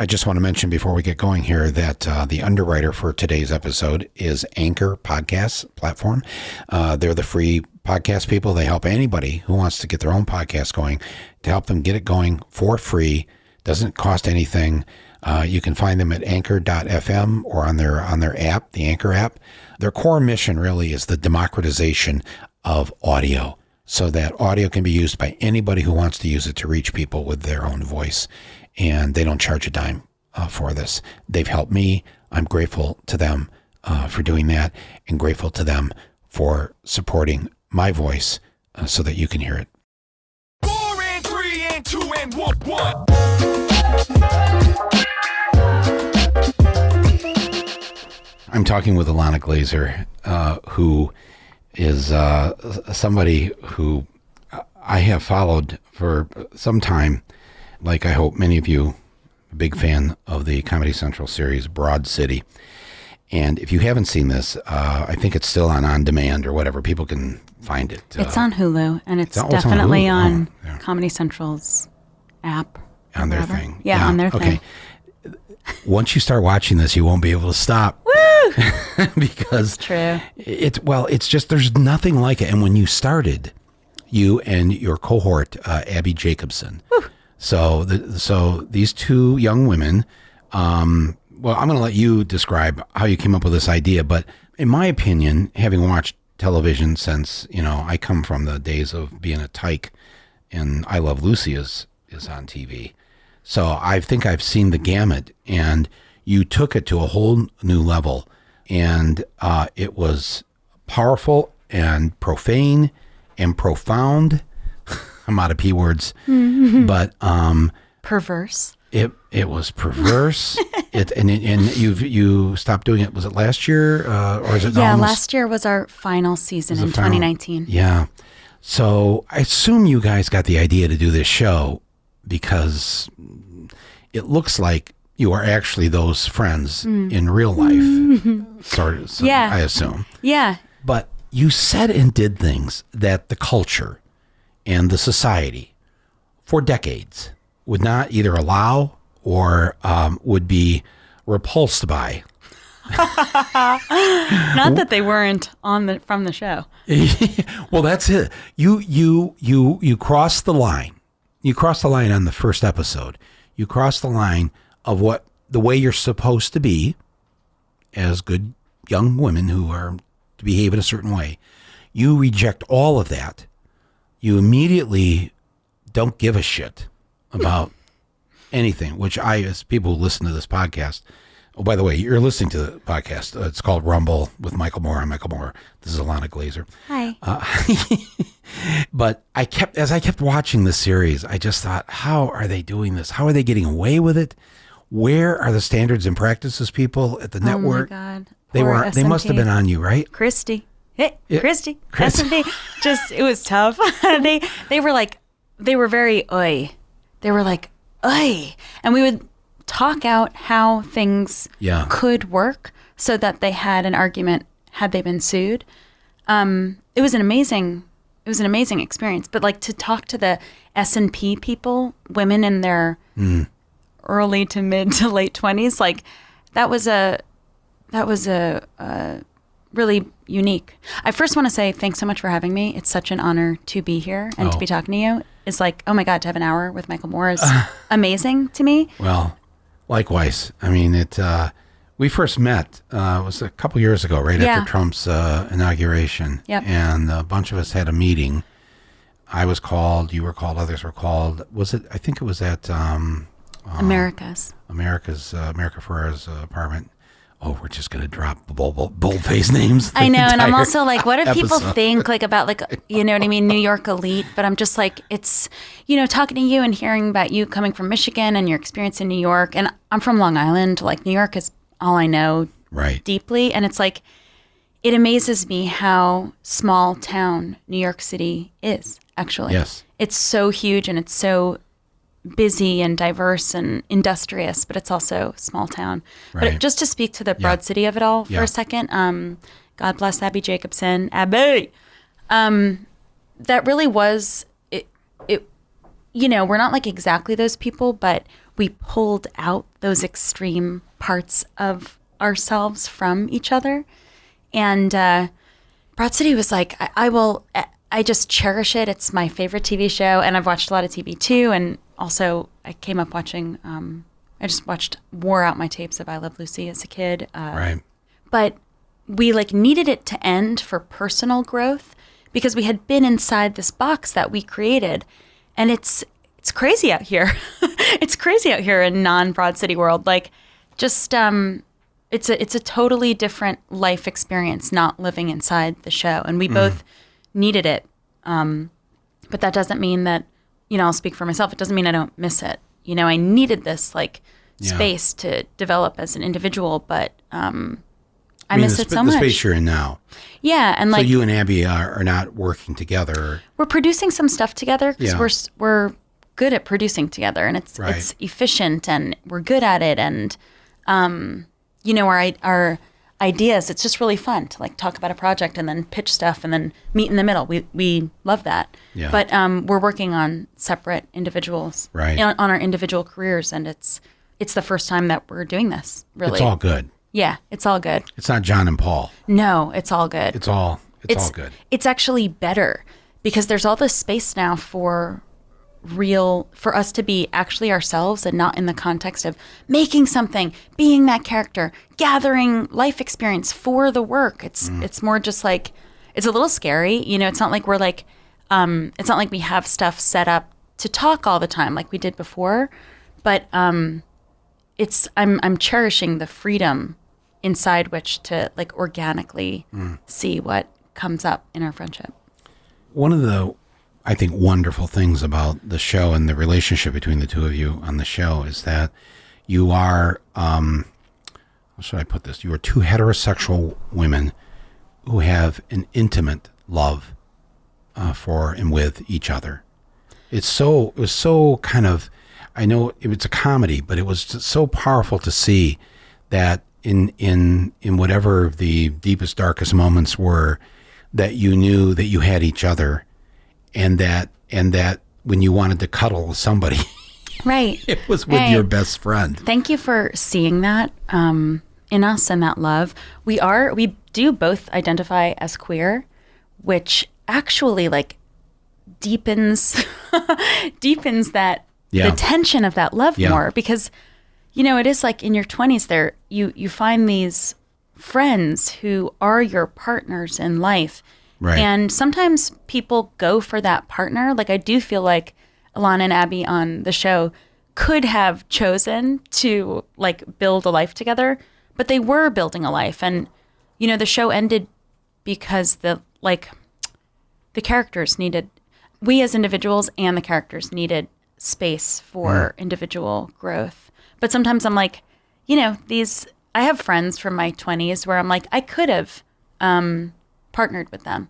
I just want to mention before we get going here that the underwriter for today's episode is Anchor Podcast platform. They're the free podcast people. They help anybody who wants to get their own podcast going to help them get it going for free. Doesn't cost anything. You can find them at anchor.fm or on their app, the Anchor app. Their core mission really is the democratization of audio so that audio can be used by anybody who wants to use it to reach people with their own voice. And they don't charge a dime for this. They've helped me. I'm grateful to them for doing that and grateful to them for supporting my voice so that you can hear it. 4 and 3 and 2 and 1. I'm talking with Ilana Glazer, who is somebody who I have followed for some time. Like I hope many of you, a big fan of the Comedy Central series Broad City. And if you haven't seen this, I think it's still on demand or whatever. People can find it. It's on Hulu, and it's definitely on Comedy Central's app. On their thing. Yeah, on their thing. Okay. Once you start watching this, you won't be able to stop. Woo! Because it's true. It's just, there's nothing like it. And when you started, you and your cohort, Abbi Jacobson. Woo! So these two young women, well, I'm going to let you describe how you came up with this idea. But in my opinion, having watched television since, I come from the days of being a tyke, and I Love Lucy is on TV. So I think I've seen the gamut, and you took it to a whole new level. And it was powerful and profane and profound. I'm out of P words, but perverse. It was perverse. And you stopped doing it. Was it last year or is it? Yeah, last year was our final season in 2019. Yeah. So I assume you guys got the idea to do this show because it looks like you are actually those friends in real life, sort of. So yeah. I assume. Yeah. But you said and did things that the culture and the society for decades would not either allow or would be repulsed by. Not that they weren't from the show. Well, that's it. You crossed the line. You crossed the line on the first episode. You crossed the line of what the way you're supposed to be as good young women who are to behave in a certain way. You reject all of that. You immediately don't give a shit about anything, which as people who listen to this podcast, oh, by the way, you're listening to the podcast. It's called Rumble with Michael Moore. I'm Michael Moore. This is Ilana Glazer. Hi. But as I kept watching this series, I just thought, how are they doing this? How are they getting away with it? Where are the standards and practices people at the network? Oh my God. They must have been on you, right? Christy. Hey, Christy. S&P. It was tough. They were very oi. They were like, oi. And we would talk out how things could work so that they had an argument had they been sued. It was an amazing experience. But to talk to the S&P people, women in their early to mid to late 20s, that was a really unique. I first want to say thanks so much for having me. It's such an honor to be here and to be talking to you. It's like, oh my God, to have an hour with Michael Moore is amazing to me. Well, likewise. I mean, we first met, it was a couple years ago, right after Trump's inauguration. Yep. And a bunch of us had a meeting. I was called, you were called, others were called. I think it was at America Ferrera's apartment. Oh, we're just going to drop bold-faced names. I know, and I'm also like, what do people think about you know what I mean, New York elite? But I'm just like, it's, talking to you and hearing about you coming from Michigan and your experience in New York. And I'm from Long Island. New York is all I know deeply. And it's like, it amazes me how small town New York City is, actually. Yes. It's so huge and it's so busy and diverse and industrious, but it's also small town. Right. But just to speak to the broad city of it all for a second, God bless Abbi Jacobson. Abbi! That really was, we're not like exactly those people, but we pulled out those extreme parts of ourselves from each other. And Broad City was like, I just cherish it. It's my favorite TV show. And I've watched a lot of TV too. And also I came up watching, I just wore out my tapes of I Love Lucy as a kid. Right. But we like needed it to end for personal growth because we had been inside this box that we created. And it's crazy out here. It's crazy out here in non-Broad City world. Like just, it's a totally different life experience not living inside the show. And we both needed it. But that doesn't mean that, I'll speak for myself. It doesn't mean I don't miss it. I needed this like space to develop as an individual, but I miss it so much. The space you're in now. Yeah. And like, so you and Abbi are not working together. We're producing some stuff together because we're good at producing together, and it's efficient, and we're good at it. And, our ideas, it's just really fun to like talk about a project and then pitch stuff and then meet in the middle. We love that. Yeah. But we're working on separate individuals on our individual careers, and it's the first time that we're doing this, really. It's all good. Yeah, it's all good. It's not John and Paul. No, it's all good. It's all good. It's actually better because there's all this space now for us to be actually ourselves and not in the context of making something, being that character, gathering life experience for the work. It's more just like, it's a little scary. It's not like we're like, it's not like we have stuff set up to talk all the time like we did before, but I'm cherishing the freedom inside which to like organically see what comes up in our friendship. One of the, I think, wonderful things about the show and the relationship between the two of you on the show is that you are, how should I put this? You are two heterosexual women who have an intimate love for and with each other. It was so kind of, I know it was a comedy, but it was just so powerful to see that in whatever the deepest, darkest moments were, that you knew that you had each other, and that when you wanted to cuddle with somebody, right, it was with your best friend. Thank you for seeing that in us and that love. We do both identify as queer, which actually like deepens that the tension of that love more, because it is like in your 20s there you find these friends who are your partners in life. Right. And sometimes people go for that partner. Like I do feel like Ilana and Abbi on the show could have chosen to like build a life together, but they were building a life. And, the show ended because the characters needed, we as individuals and the characters needed space for individual growth. But sometimes I'm like, I have friends from my 20s where I'm like, I could have partnered with them,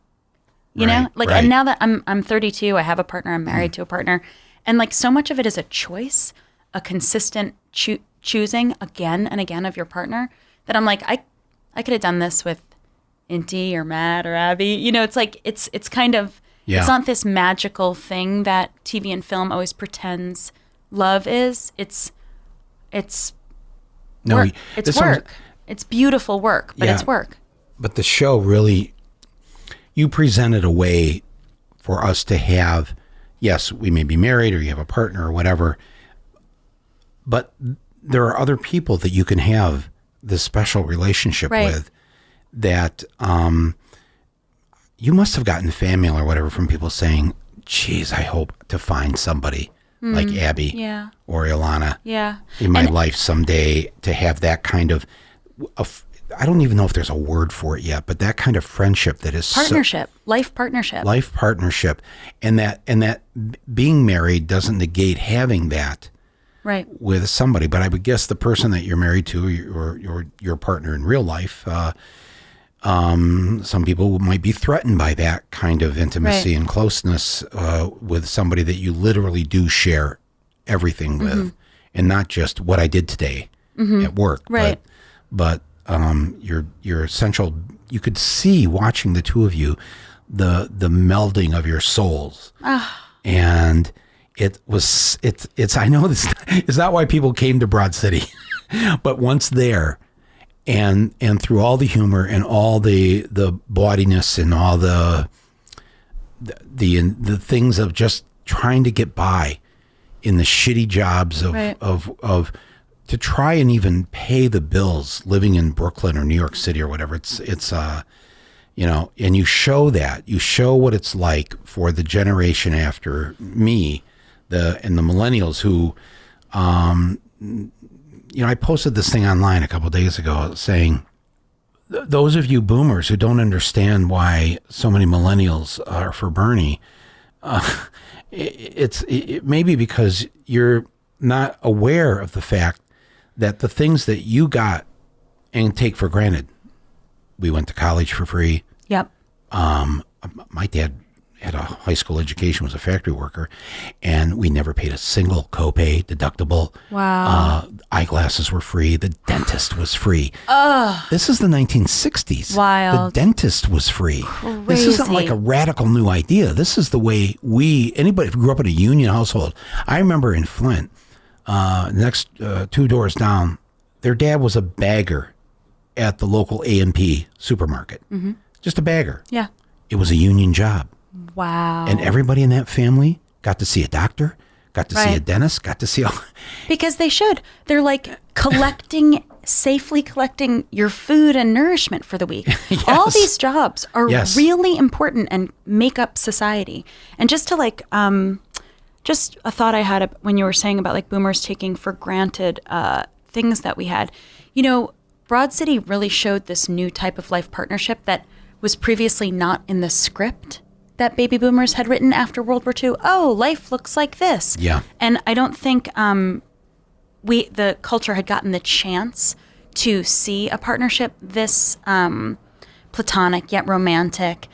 and now that I'm 32, I have a partner, I'm married to a partner, and like so much of it is a choice, a consistent choosing again and again of your partner, that I'm like, I could have done this with Inti or Matt or Abbi. It's like it's kind of it's not this magical thing that TV and film always pretends love is. It's work. It's work. It's beautiful work, but it's work. But the show really, you presented a way for us to have, yes, we may be married or you have a partner or whatever, but there are other people that you can have this special relationship with that you must have gotten fan mail or whatever from people saying, geez, I hope to find somebody like Abbi or Ilana in my life someday, to have that kind of, I don't even know if there's a word for it yet, but that kind of friendship that is partnership, life partnership. And that being married doesn't negate having that with somebody. But I would guess the person that you're married to, or your partner in real life, some people might be threatened by that kind of intimacy and closeness with somebody that you literally do share everything with, and not just what I did today at work, but your essential. You could see, watching the two of you, the melding of your souls, and I know this it's not why people came to Broad City, but once there, and through all the humor and all the bawdiness and all the things of just trying to get by in the shitty jobs of to try and even pay the bills living in Brooklyn or New York City or whatever. It's you know, and you show what it's like for the generation after me, and the millennials who, you know, I posted this thing online a couple of days ago saying, those of you boomers who don't understand why so many millennials are for Bernie, it may be because you're not aware of the fact that the things that you got and take for granted. We went to college for free. Yep. My dad had a high school education, was a factory worker, and we never paid a single copay, deductible. Wow. Eyeglasses were free. The dentist was free. This is the 1960s. Wild. The dentist was free. Crazy. This isn't like a radical new idea. This is the way anybody who grew up in a union household. I remember in Flint, next 2 doors down, their dad was a bagger at the local A&P supermarket. Mm-hmm. Just a bagger. Yeah. It was a union job. Wow. And everybody in that family got to see a doctor, got to see a dentist, got to see all. Because they should. They're like safely collecting your food and nourishment for the week. Yes. All these jobs are Yes. really important and make up society. And just to like, just a thought I had when you were saying about like boomers taking for granted things that we had. You know, Broad City really showed this new type of life partnership that was previously not in the script that baby boomers had written after World War II. Oh, life looks like this. Yeah. And I don't think the culture had gotten the chance to see a partnership this platonic yet romantic,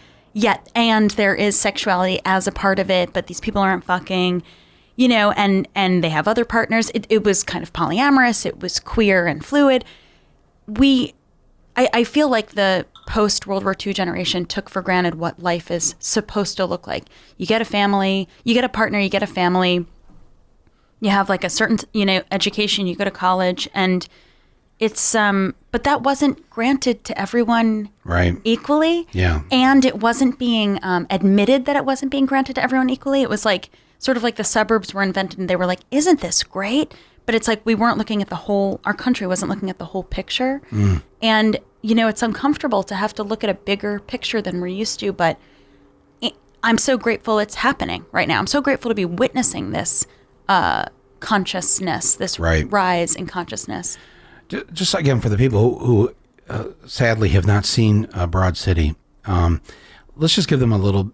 and there is sexuality as a part of it, but these people aren't fucking, you know, and they have other partners. It was kind of polyamorous. It was queer and fluid. I feel like the post-World War II generation took for granted what life is supposed to look like. You get a family, you get a partner, you get a family, you have like a certain, you know, education, you go to college, and it's, but that wasn't granted to everyone equally. Yeah. And it wasn't being admitted that it wasn't being granted to everyone equally. It was like, sort of like the suburbs were invented and they were like, isn't this great? But it's like we weren't looking at our country wasn't looking at the whole picture. And, you know, it's uncomfortable to have to look at a bigger picture than we're used to. But I'm so grateful it's happening right now. I'm so grateful to be witnessing this consciousness, this rise in consciousness. Just again, for the people who sadly have not seen Broad City, let's just give them a little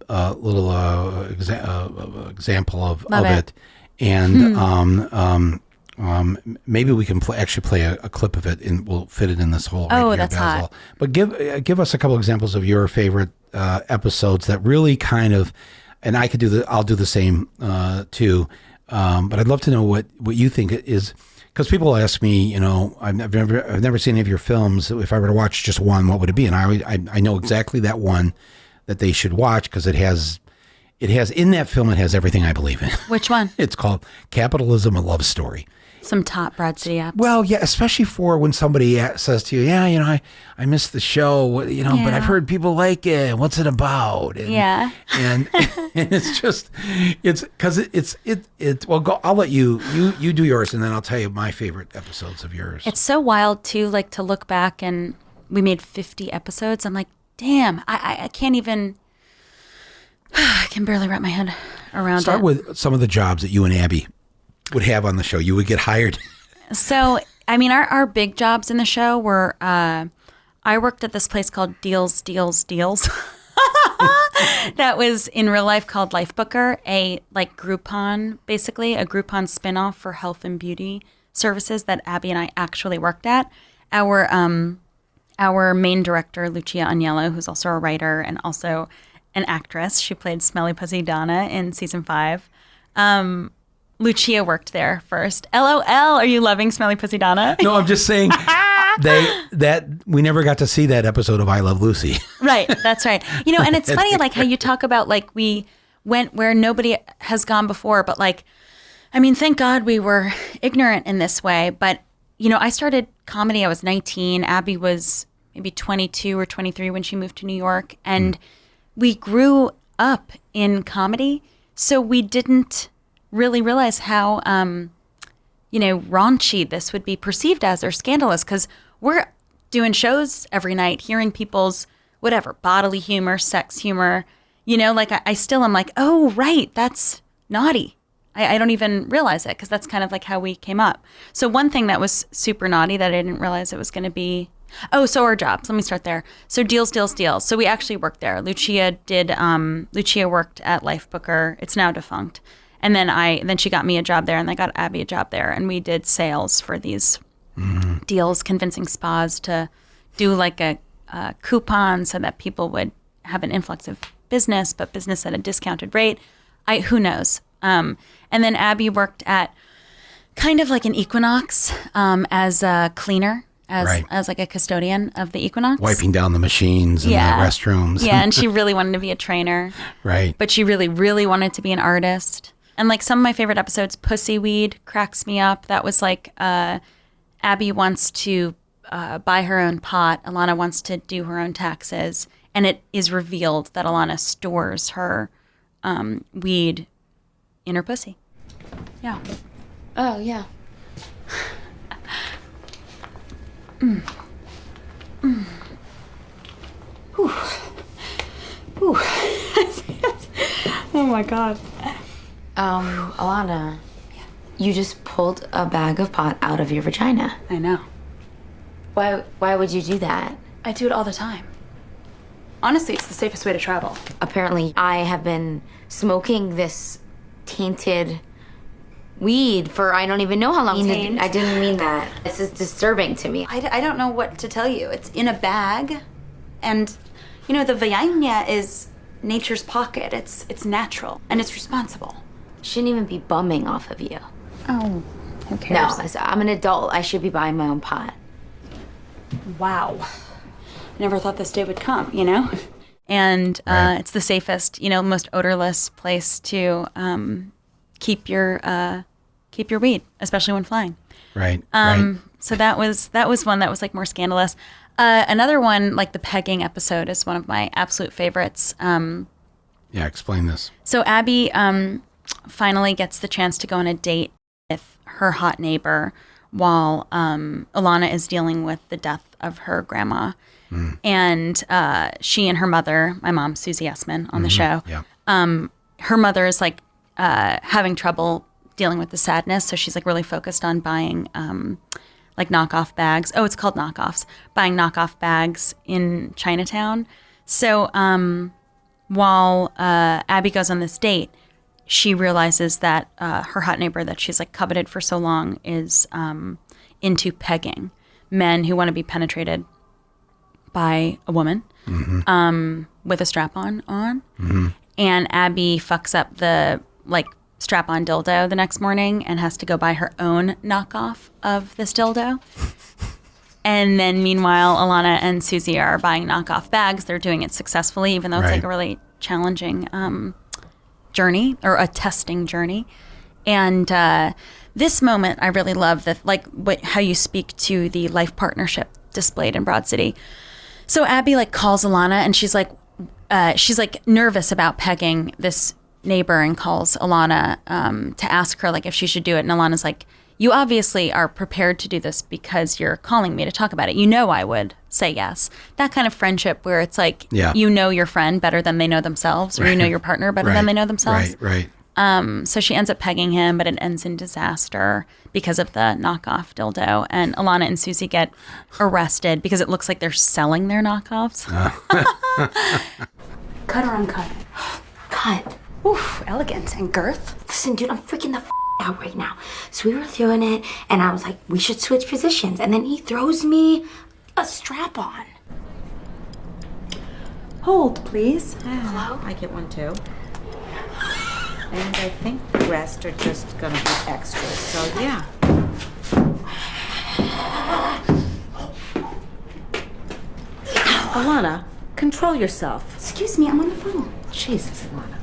example of it. And maybe we can play a clip of it, and we'll fit it in this whole. That's hot. But give us a couple examples of your favorite episodes that really kind of, and I'll do the same too. But I'd love to know what you think is, because people ask me, you know, I've never seen any of your films. If I were to watch just one, what would it be? And I know exactly that one that they should watch, because it has in that film, it has everything I believe in. Which one? It's called Capitalism: A Love Story. Some top Broad City apps. Well, yeah, especially for when somebody says to you, yeah, you know, I missed the show, you know, but I've heard people like it. What's it about? And, and it's just, it's because well, I'll let you do yours, and then I'll tell you my favorite episodes of yours. It's so wild too, like to look back, and we made 50 episodes. I'm like, damn, I can't even, I can barely wrap my head around it. Start with some of the jobs that you and Abbi would have on the show. You would get hired. So, I mean, our big jobs in the show were, I worked at this place called Deals. That was in real life called Life Booker, a like Groupon, basically a Groupon spinoff for health and beauty services that Abbi and I actually worked at. Our main director, Lucia Agnello, who's also a writer and also an actress. She played Smelly Pussy Donna in season 5. Lucia worked there first. LOL, are you loving Smelly Pussy Donna? No, I'm just saying that we never got to see that episode of I Love Lucy. Right, that's right. You know, and it's funny, like how you talk about like we went where nobody has gone before. But like, I mean, thank God we were ignorant in this way. But, you know, I started comedy, I was 19. Abbi was maybe 22 or 23 when she moved to New York. And we grew up in comedy. So we didn't really realize how, you know, raunchy this would be perceived as or scandalous, because we're doing shows every night, hearing people's whatever, bodily humor, sex humor, you know, like I still am like, oh, right, that's naughty. I don't even realize it because that's kind of like how we came up. So one thing that was super naughty that I didn't realize it was going to be, so our jobs, let me start there. So deals. So we actually worked there. Lucia worked at Life Booker. It's now defunct. And then she got me a job there, and I got Abbi a job there, and we did sales for these deals, convincing spas to do like a coupon so that people would have an influx of business, but business at a discounted rate. Who knows? And then Abbi worked at kind of like an Equinox as a cleaner, as like a custodian of the Equinox. Wiping down the machines and the restrooms. Yeah, and she really wanted to be a trainer. Right. But she really, really wanted to be an artist. And like some of my favorite episodes, Pussy Weed cracks me up. That was like Abbi wants to buy her own pot. Ilana wants to do her own taxes. And it is revealed that Ilana stores her weed in her pussy. Yeah. Oh, yeah. Oh my God. Ilana, you just pulled a bag of pot out of your vagina. I know. Why would you do that? I do it all the time. Honestly, it's the safest way to travel. Apparently, I have been smoking this tainted weed for I don't even know how long. I didn't mean that. This is disturbing to me. I don't know what to tell you. It's in a bag, and you know the vagina is nature's pocket. It's natural and it's responsible. Shouldn't even be bumming off of you. Oh, who cares? No, I'm an adult. I should be buying my own pot. Wow. I never thought this day would come, you know? And it's the safest, you know, most odorless place to keep your weed, especially when flying. Right. So that was one that was like more scandalous. Another one, like the pegging episode, is one of my absolute favorites. Yeah, explain this. So Abbi finally gets the chance to go on a date with her hot neighbor while Ilana is dealing with the death of her grandma. And she and her mother, my mom, Susie Essman, on the show, her mother is like having trouble dealing with the sadness. So she's like really focused on buying like knockoff bags. Oh, it's called knockoffs. Buying knockoff bags in Chinatown. So while Abbi goes on this date, she realizes that her hot neighbor that she's like coveted for so long is into pegging, men who want to be penetrated by a woman with a strap-on on. And Abbi fucks up the like strap-on dildo the next morning and has to go buy her own knockoff of this dildo. And then meanwhile, Ilana and Susie are buying knockoff bags. They're doing it successfully, even though it's like a really challenging journey or a testing journey. And this moment, I really love that, like how you speak to the life partnership displayed in Broad City. So Abbi like calls Ilana and she's like nervous about pegging this neighbor and calls Ilana to ask her like if she should do it. And Ilana's like, you obviously are prepared to do this because you're calling me to talk about it. You know I would say yes. That kind of friendship where it's like, you know your friend better than they know themselves, or you know your partner better than they know themselves. Right. So she ends up pegging him, but it ends in disaster because of the knockoff dildo. And Ilana and Susie get arrested because it looks like they're selling their knockoffs. Cut or uncut? Cut. Oof, elegant and girth. Listen, dude, I'm freaking the out right now. So we were doing it, and I was like, we should switch positions. And then he throws me a strap on. Hold, please. Hello? I get one too. And I think the rest are just gonna be extras, so yeah. Ilana, control yourself. Excuse me, I'm on the phone. Jesus, Ilana.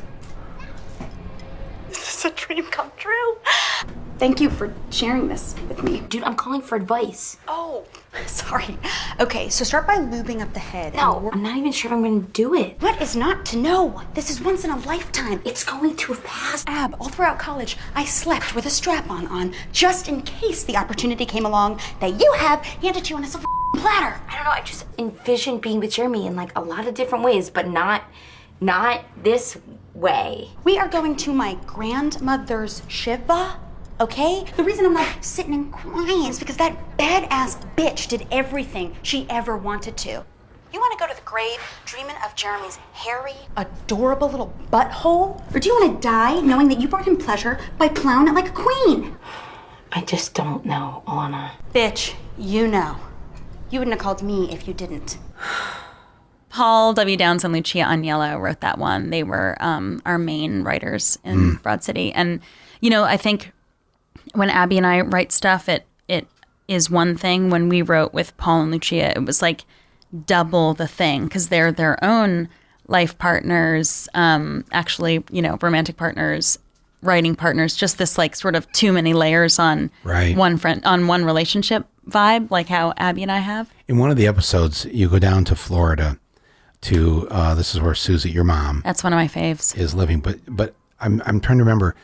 Thank you for sharing this with me. Dude, I'm calling for advice. Oh, sorry. Okay, so start by lubing up the head. No, I'm not even sure if I'm gonna do it. What is not to know? This is once in a lifetime. It's going to have passed. Ab, all throughout college, I slept with a strap-on on, just in case the opportunity came along that you have handed to you on a silver platter. I don't know, I just envisioned being with Jeremy in like a lot of different ways, but not this way. We are going to my grandmother's shiva, okay? The reason I'm not sitting and crying is because that badass bitch did everything she ever wanted to. You want to go to the grave dreaming of Jeremy's hairy, adorable little butthole? Or do you want to die knowing that you brought him pleasure by plowing it like a queen? I just don't know, Ilana. Bitch, you know. You wouldn't have called me if you didn't. Paul W. Downs and Lucia Agnello wrote that one. They were our main writers in Broad City. And, you know, I think when Abby and I write stuff, it is one thing. When we wrote with Paul and Lucia, it was like double the thing because they're their own life partners, actually, you know, romantic partners, writing partners, just this like sort of too many layers on one relationship vibe, like how Abby and I have. In one of the episodes, you go down to Florida to this is where Susie, your mom, That's one of my faves. is living. But I'm trying to remember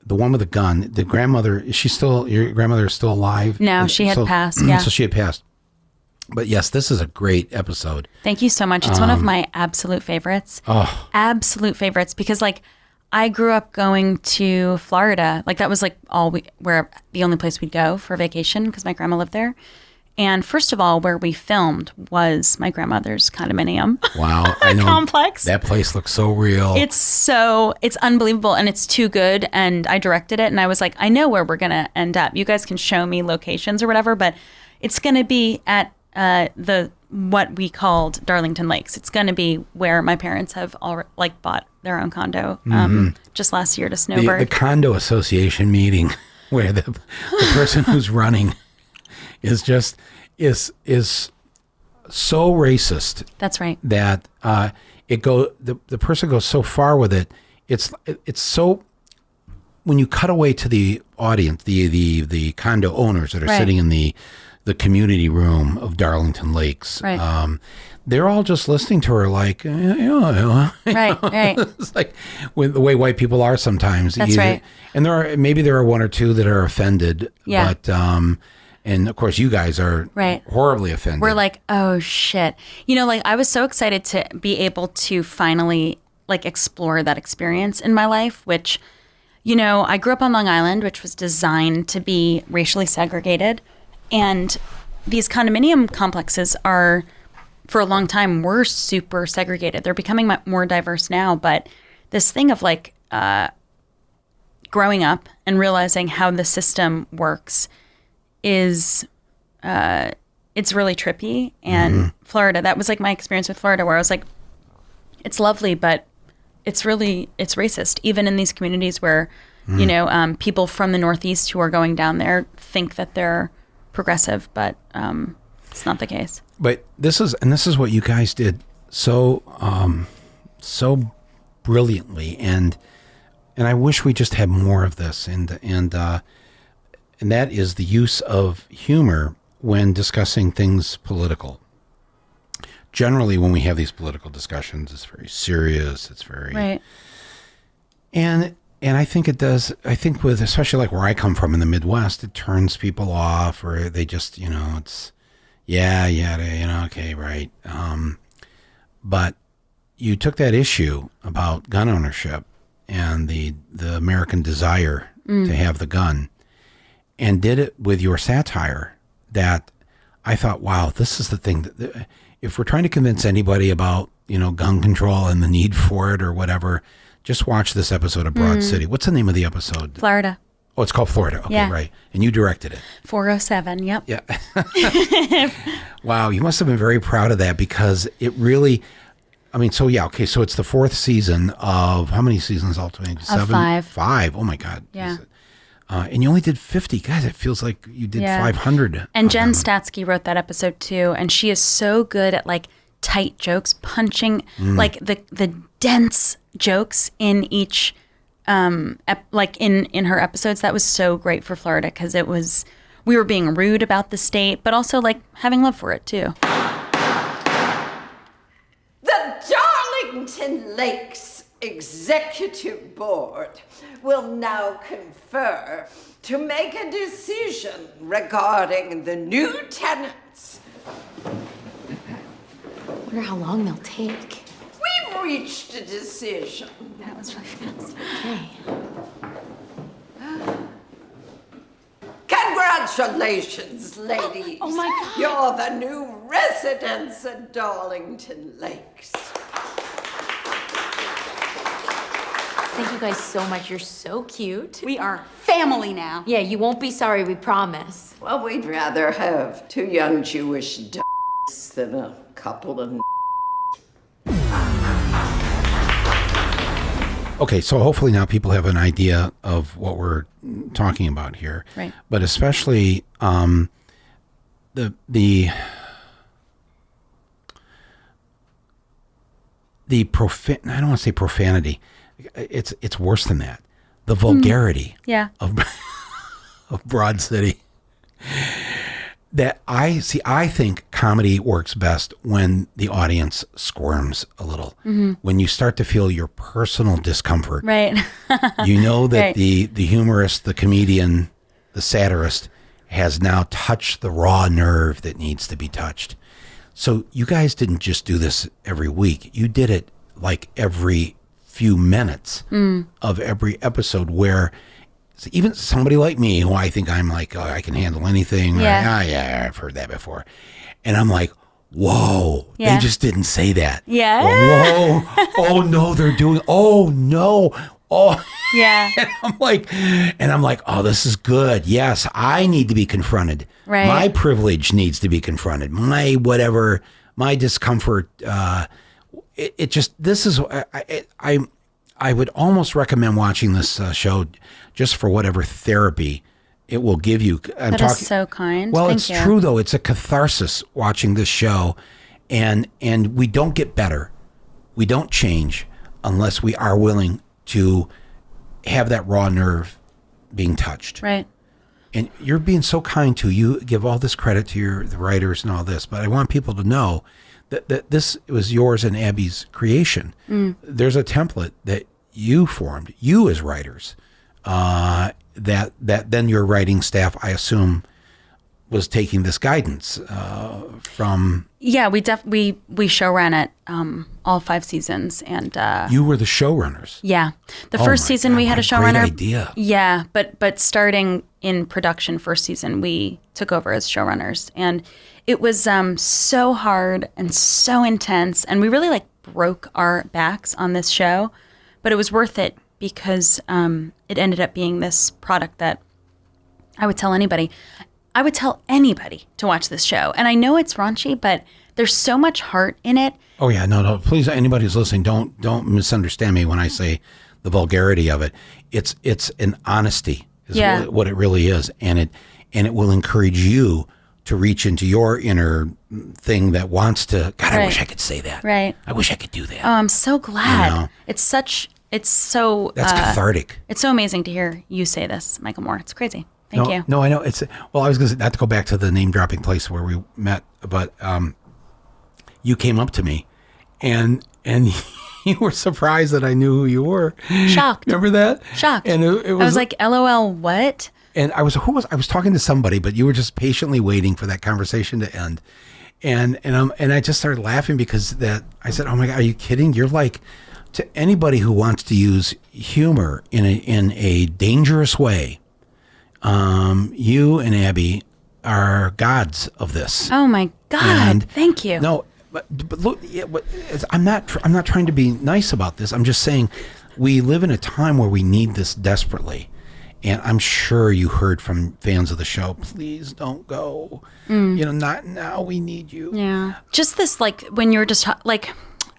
the one with the gun. The grandmother, is she still? Your grandmother is still alive? No, she had passed. Yeah. So she had passed. But yes, this is a great episode. Thank you so much. It's one of my absolute favorites. Oh, Absolute favorites because like I grew up going to Florida. Like that was like where the only place we'd go for vacation because my grandma lived there. And first of all, where we filmed was my grandmother's condominium. wow! I know complex. That place looks so real. It's unbelievable and it's too good. And I directed it and I was like, I know where we're gonna end up. You guys can show me locations or whatever, but it's gonna be at what we called Darlington Lakes. It's gonna be where my parents have bought their own condo just last year to snowbird. The condo association meeting where the person who's running is so racist. That's right. That the person goes so far with it. It's so when you cut away to the audience, the condo owners that are sitting in the community room of Darlington Lakes. Right. They're all just listening to her like, Right. It's like with the way white people are sometimes. That's right. And there are one or two that are offended. Yeah. But and of course you guys are horribly offended. We're like, oh shit. You know, like I was so excited to be able to finally like explore that experience in my life, which, you know, I grew up on Long Island, which was designed to be racially segregated. And these condominium complexes are, for a long time, were super segregated. They're becoming more diverse now. But this thing of like growing up and realizing how the system works is, it's really trippy. And Florida, that was like my experience with Florida, where I was like, it's lovely, but it's racist. Even in these communities where, you know, people from the Northeast who are going down there think that they're progressive, but it's not the case. But this is what you guys did so brilliantly, and I wish we just had more of this, and that is the use of humor when discussing things political. Generally, when we have these political discussions, it's very serious. It's very right. And I think it does. I think with, especially like where I come from in the Midwest, it turns people off, or they just, you know, it's, okay, right. But you took that issue about gun ownership and the American desire to have the gun and did it with your satire that I thought, wow, this is the thing that if we're trying to convince anybody about, you know, gun control and the need for it or whatever, just watch this episode of Broad City. What's the name of the episode? Florida. Oh, it's called Florida. Okay, Yeah. right. And you directed it. 407. Yep. Yeah. Wow, you must have been very proud of that because it really, I mean, so yeah, okay, so it's the fourth season of, how many seasons ultimately? 7? 5. 5. Oh my God. Yeah. And you only did 50. Guys, it feels like you did 500. And Jen Statsky wrote that episode too, and she is so good at like tight jokes, punching like the dense jokes in each like in her episodes, that was so great for Florida because we were being rude about the state, but also like having love for it too. The Darlington Lakes Executive Board will now confer to make a decision regarding the new tenants. I wonder how long they'll take. We've reached a decision. That was really fast. Okay. Congratulations, ladies. Oh my God. You're the new residents at Darlington Lakes. Thank you guys so much. You're so cute. We are family now. Yeah, you won't be sorry, we promise. Well, we'd rather have two young Jewish d***s than a couple of Okay, so hopefully now people have an idea of what we're talking about here. Right. But especially the I don't want to say profanity. It's worse than that. The vulgarity Yeah. of Broad City. That I think comedy works best when the audience squirms a little. When you start to feel your personal discomfort. Right. You know that Right. the humorist, the comedian, the satirist has now touched the raw nerve that needs to be touched. So you guys didn't just do this every week. You did it like every few minutes of every episode where even somebody like me, who I think I'm like, oh, I can handle anything. Yeah. Yeah, I've heard that before. And I'm like, whoa, Yeah. they just didn't say that. Yeah. Whoa. Oh, no, they're doing, oh, no. Oh, Yeah. and I'm like, oh, this is good. Yes, I need to be confronted. Right. My privilege needs to be confronted. My whatever, my discomfort. It just, this is, I would almost recommend watching this show just for whatever therapy it will give you. That is so kind. Well, Thank it's you. true though. It's a catharsis watching this show, and we don't get better, we don't change unless we are willing to have that raw nerve being touched. Right. And you're being so kind to you. Give all this credit to the writers and all this, but I want people to know that this was yours and Abbi's creation. There's a template that you formed, you as writers, that then your writing staff, I assume, was taking this guidance from. Yeah, we show ran it all 5 seasons, and You were the showrunners. yeah, the Oh first my season God, we had a what a showrunner. great idea. Yeah, but starting in production first season, we took over as showrunners, and it was so hard and so intense, and we really like broke our backs on this show, but it was worth it because it ended up being this product that I would tell anybody. I would tell anybody to watch this show, and I know it's raunchy, but there's so much heart in it. Oh yeah, no. Please, anybody who's listening, don't misunderstand me when I say the vulgarity of it. It's an honesty, is Yeah. what it really is, and it will encourage you to reach into your inner thing that wants to. God, I Right. wish I could say that. Right. I wish I could do that. Oh, I'm so glad. know. It's so That's cathartic. It's so amazing to hear you say this, Michael Moore. It's crazy. Thank you. No, I know. Well, I was going to not to go back to the name dropping place where we met, but you came up to me, and you were surprised that I knew who you were. Shocked. Remember that? Shocked. And it I was like, LOL, what? And I was talking to somebody, but you were just patiently waiting for that conversation to end. And I just started laughing because I said, "Oh my God, are you kidding? You're like, to anybody who wants to use humor in a dangerous way, you and Abbi are gods of this." Oh my God. And- Thank you. No, but look, I'm not trying to be nice about this. I'm just saying we live in a time where we need this desperately. And I'm sure you heard from fans of the show, please don't go. Not now, we need you. Yeah. Just this, like, when you're just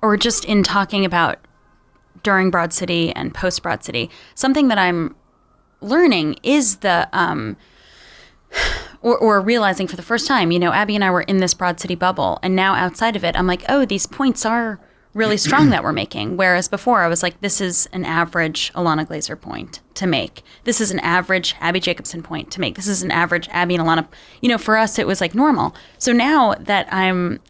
or just in talking about during Broad City and post Broad City, something that I'm learning is the, or realizing for the first time, Abbi and I were in this Broad City bubble, and now outside of it, I'm like, oh, these points are really strong that we're making. Whereas before I was like, this is an average Ilana Glazer point to make. This is an average Abbi Jacobson point to make. This is an average Abbi and Ilana. You know, for us, it was like normal. So now that I'm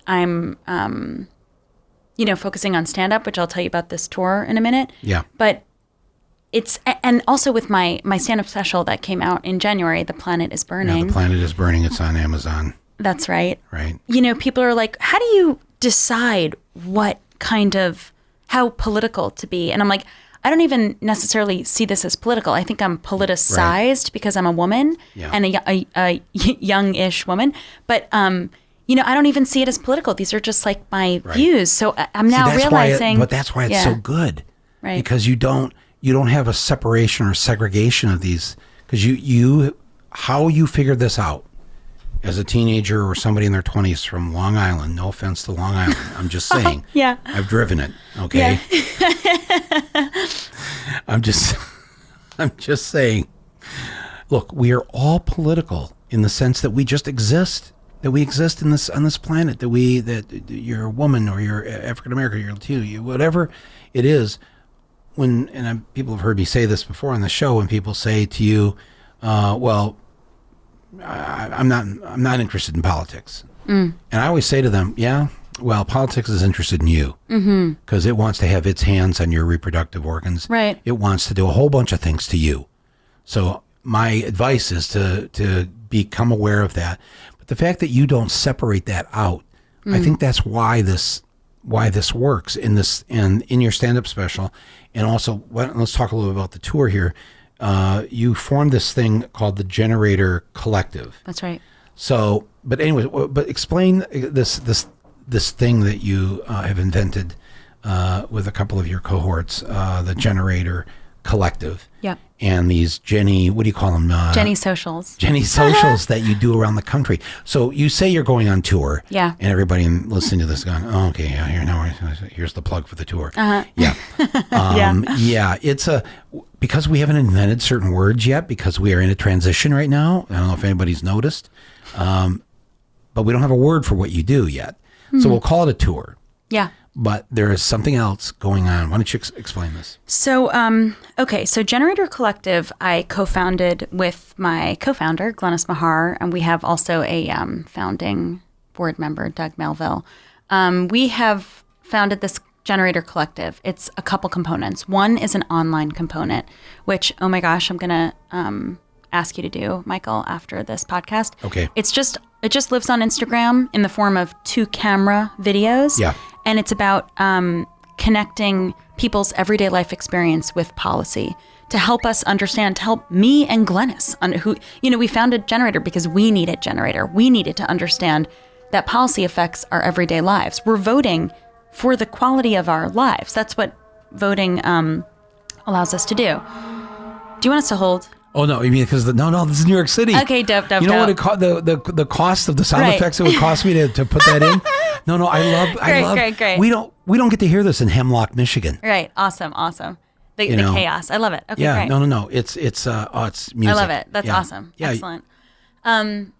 you know, focusing on stand-up, which I'll tell you about this tour in a minute. Yeah. But it's, and also with my stand-up special that came out in January, The Planet is Burning. Yeah, The Planet is Burning. It's on Amazon. That's right. Right. You know, people are like, how do you decide what kind of, how political to be? And I'm like, I don't even necessarily see this as political. I think I'm politicized because I'm a woman and a young-ish woman. But, you know, I don't even see it as political. These are just like my views. So I'm now realizing. But that's why it's so good. Right. Because you don't have a separation or segregation of these. Because how you figured this out as a teenager or somebody in their 20s from Long Island. No offense to Long Island. I'm just saying. Yeah. I've driven it. Okay. Yeah. I'm just saying. Look, we are all political in the sense that we just exist. That we exist on this planet. That you're a woman or you're African American, you're Latino, whatever it is. People have heard me say this before on the show. When people say to you, "Well, I'm not interested in politics," and I always say to them, "Yeah, well, politics is interested in you because it wants to have its hands on your reproductive organs. Right. It wants to do a whole bunch of things to you. So my advice is to become aware of that." The fact that you don't separate that out, I think that's why this works in your stand-up special. And also, let's talk a little bit about the tour here. You formed this thing called the Generator Collective. That's right. So, but anyway, but explain this thing that you have invented with a couple of your cohorts, the Generator Collective. Yeah. And these what do you call them? Jenny socials. Jenny socials that you do around the country. So you say you're going on tour. Yeah. And everybody listening to this going, oh, okay, yeah, here's the plug for the tour. Uh-huh. Yeah. Yeah. It's because we haven't invented certain words yet, because we are in a transition right now. I don't know if anybody's noticed. But we don't have a word for what you do yet. Mm-hmm. So we'll call it a tour. Yeah. But there is something else going on. Why don't you explain this? So, so Generator Collective, I co-founded with my co-founder, Glennis Mahar, and we have also a founding board member, Doug Melville. We have founded this Generator Collective. It's a couple components. One is an online component, which, oh my gosh, I'm going to ask you to do, Michael, after this podcast. Okay. It just lives on Instagram in the form of 2-camera videos. Yeah. And it's about connecting people's everyday life experience with policy to help us understand, to help me and Glennis, we founded Generator because we needed Generator. We needed to understand that policy affects our everyday lives. We're voting for the quality of our lives. That's what voting allows us to do. Do you want us to hold? Oh, no, you mean because this is New York City. Okay, dope. You know what the cost of the sound effects it would cost me to put that in? No, I love. Great. We don't get to hear this in Hemlock, Michigan. Right. Awesome. The chaos. I love it. Okay, yeah. great. No. It's music. I love it. That's awesome. Yeah. Excellent.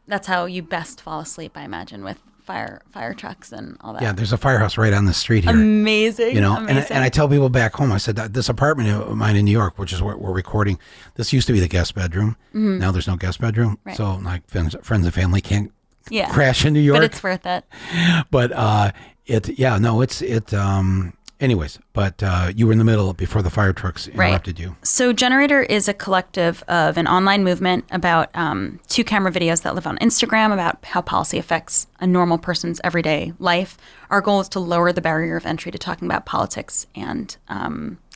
That's how you best fall asleep, I imagine, with fire trucks and all that. Yeah, there's a firehouse right on the street here. Amazing. And I tell people back home, I said that this apartment of mine in New York, which is where we're recording, this used to be the guest bedroom. Mm-hmm. Now there's no guest bedroom. Right. So like friends and family can't crash in New York. But it's worth it. But anyways, but you were in the middle before the fire trucks interrupted you. So Generator is a collective of an online movement about 2-camera videos that live on Instagram about how policy affects a normal person's everyday life. Our goal is to lower the barrier of entry to talking about politics and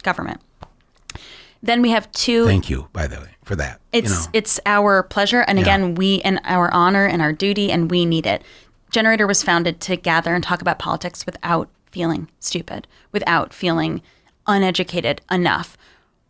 government. Then we have 2. Thank you, by the way, for that. It's our pleasure. And again, we and our honor and our duty, and we need it. Generator was founded to gather and talk about politics without feeling stupid, without feeling uneducated enough.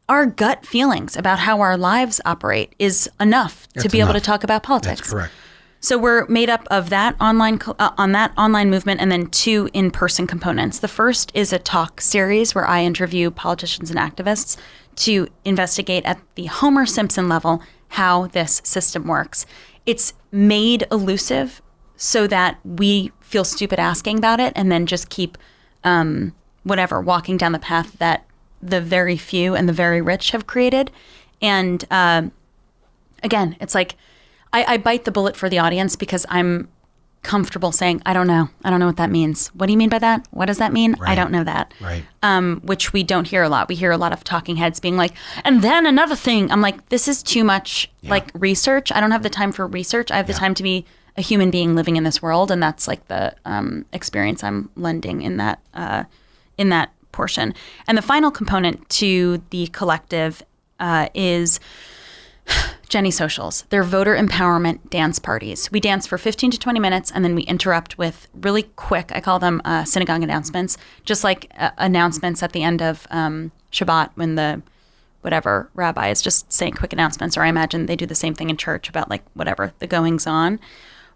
Our gut feelings about how our lives operate is enough to be able to talk about politics. That's correct. So we're made up of that online movement, and then 2 in-person components. The first is a talk series where I interview politicians and activists to investigate at the Homer Simpson level how this system works. It's made elusive so that we feel stupid asking about it, and then just keep whatever, walking down the path that the very few and the very rich have created. And again, it's like I bite the bullet for the audience because I'm comfortable saying, I don't know what that means. What do you mean by that? What does that mean? Right. I don't know that. Right. Which we don't hear a lot. We hear a lot of talking heads being like, and then another thing. I'm like, this is too much like research. I don't have the time for research. I have the time to be a human being living in this world, and that's like the experience I'm lending in that portion. And the final component to the collective is Jenny Socials. They're voter empowerment dance parties. We dance for 15 to 20 minutes, and then we interrupt with really quick, I call them synagogue announcements, just like announcements at the end of Shabbat when the whatever rabbi is just saying quick announcements, or I imagine they do the same thing in church about like whatever the goings on.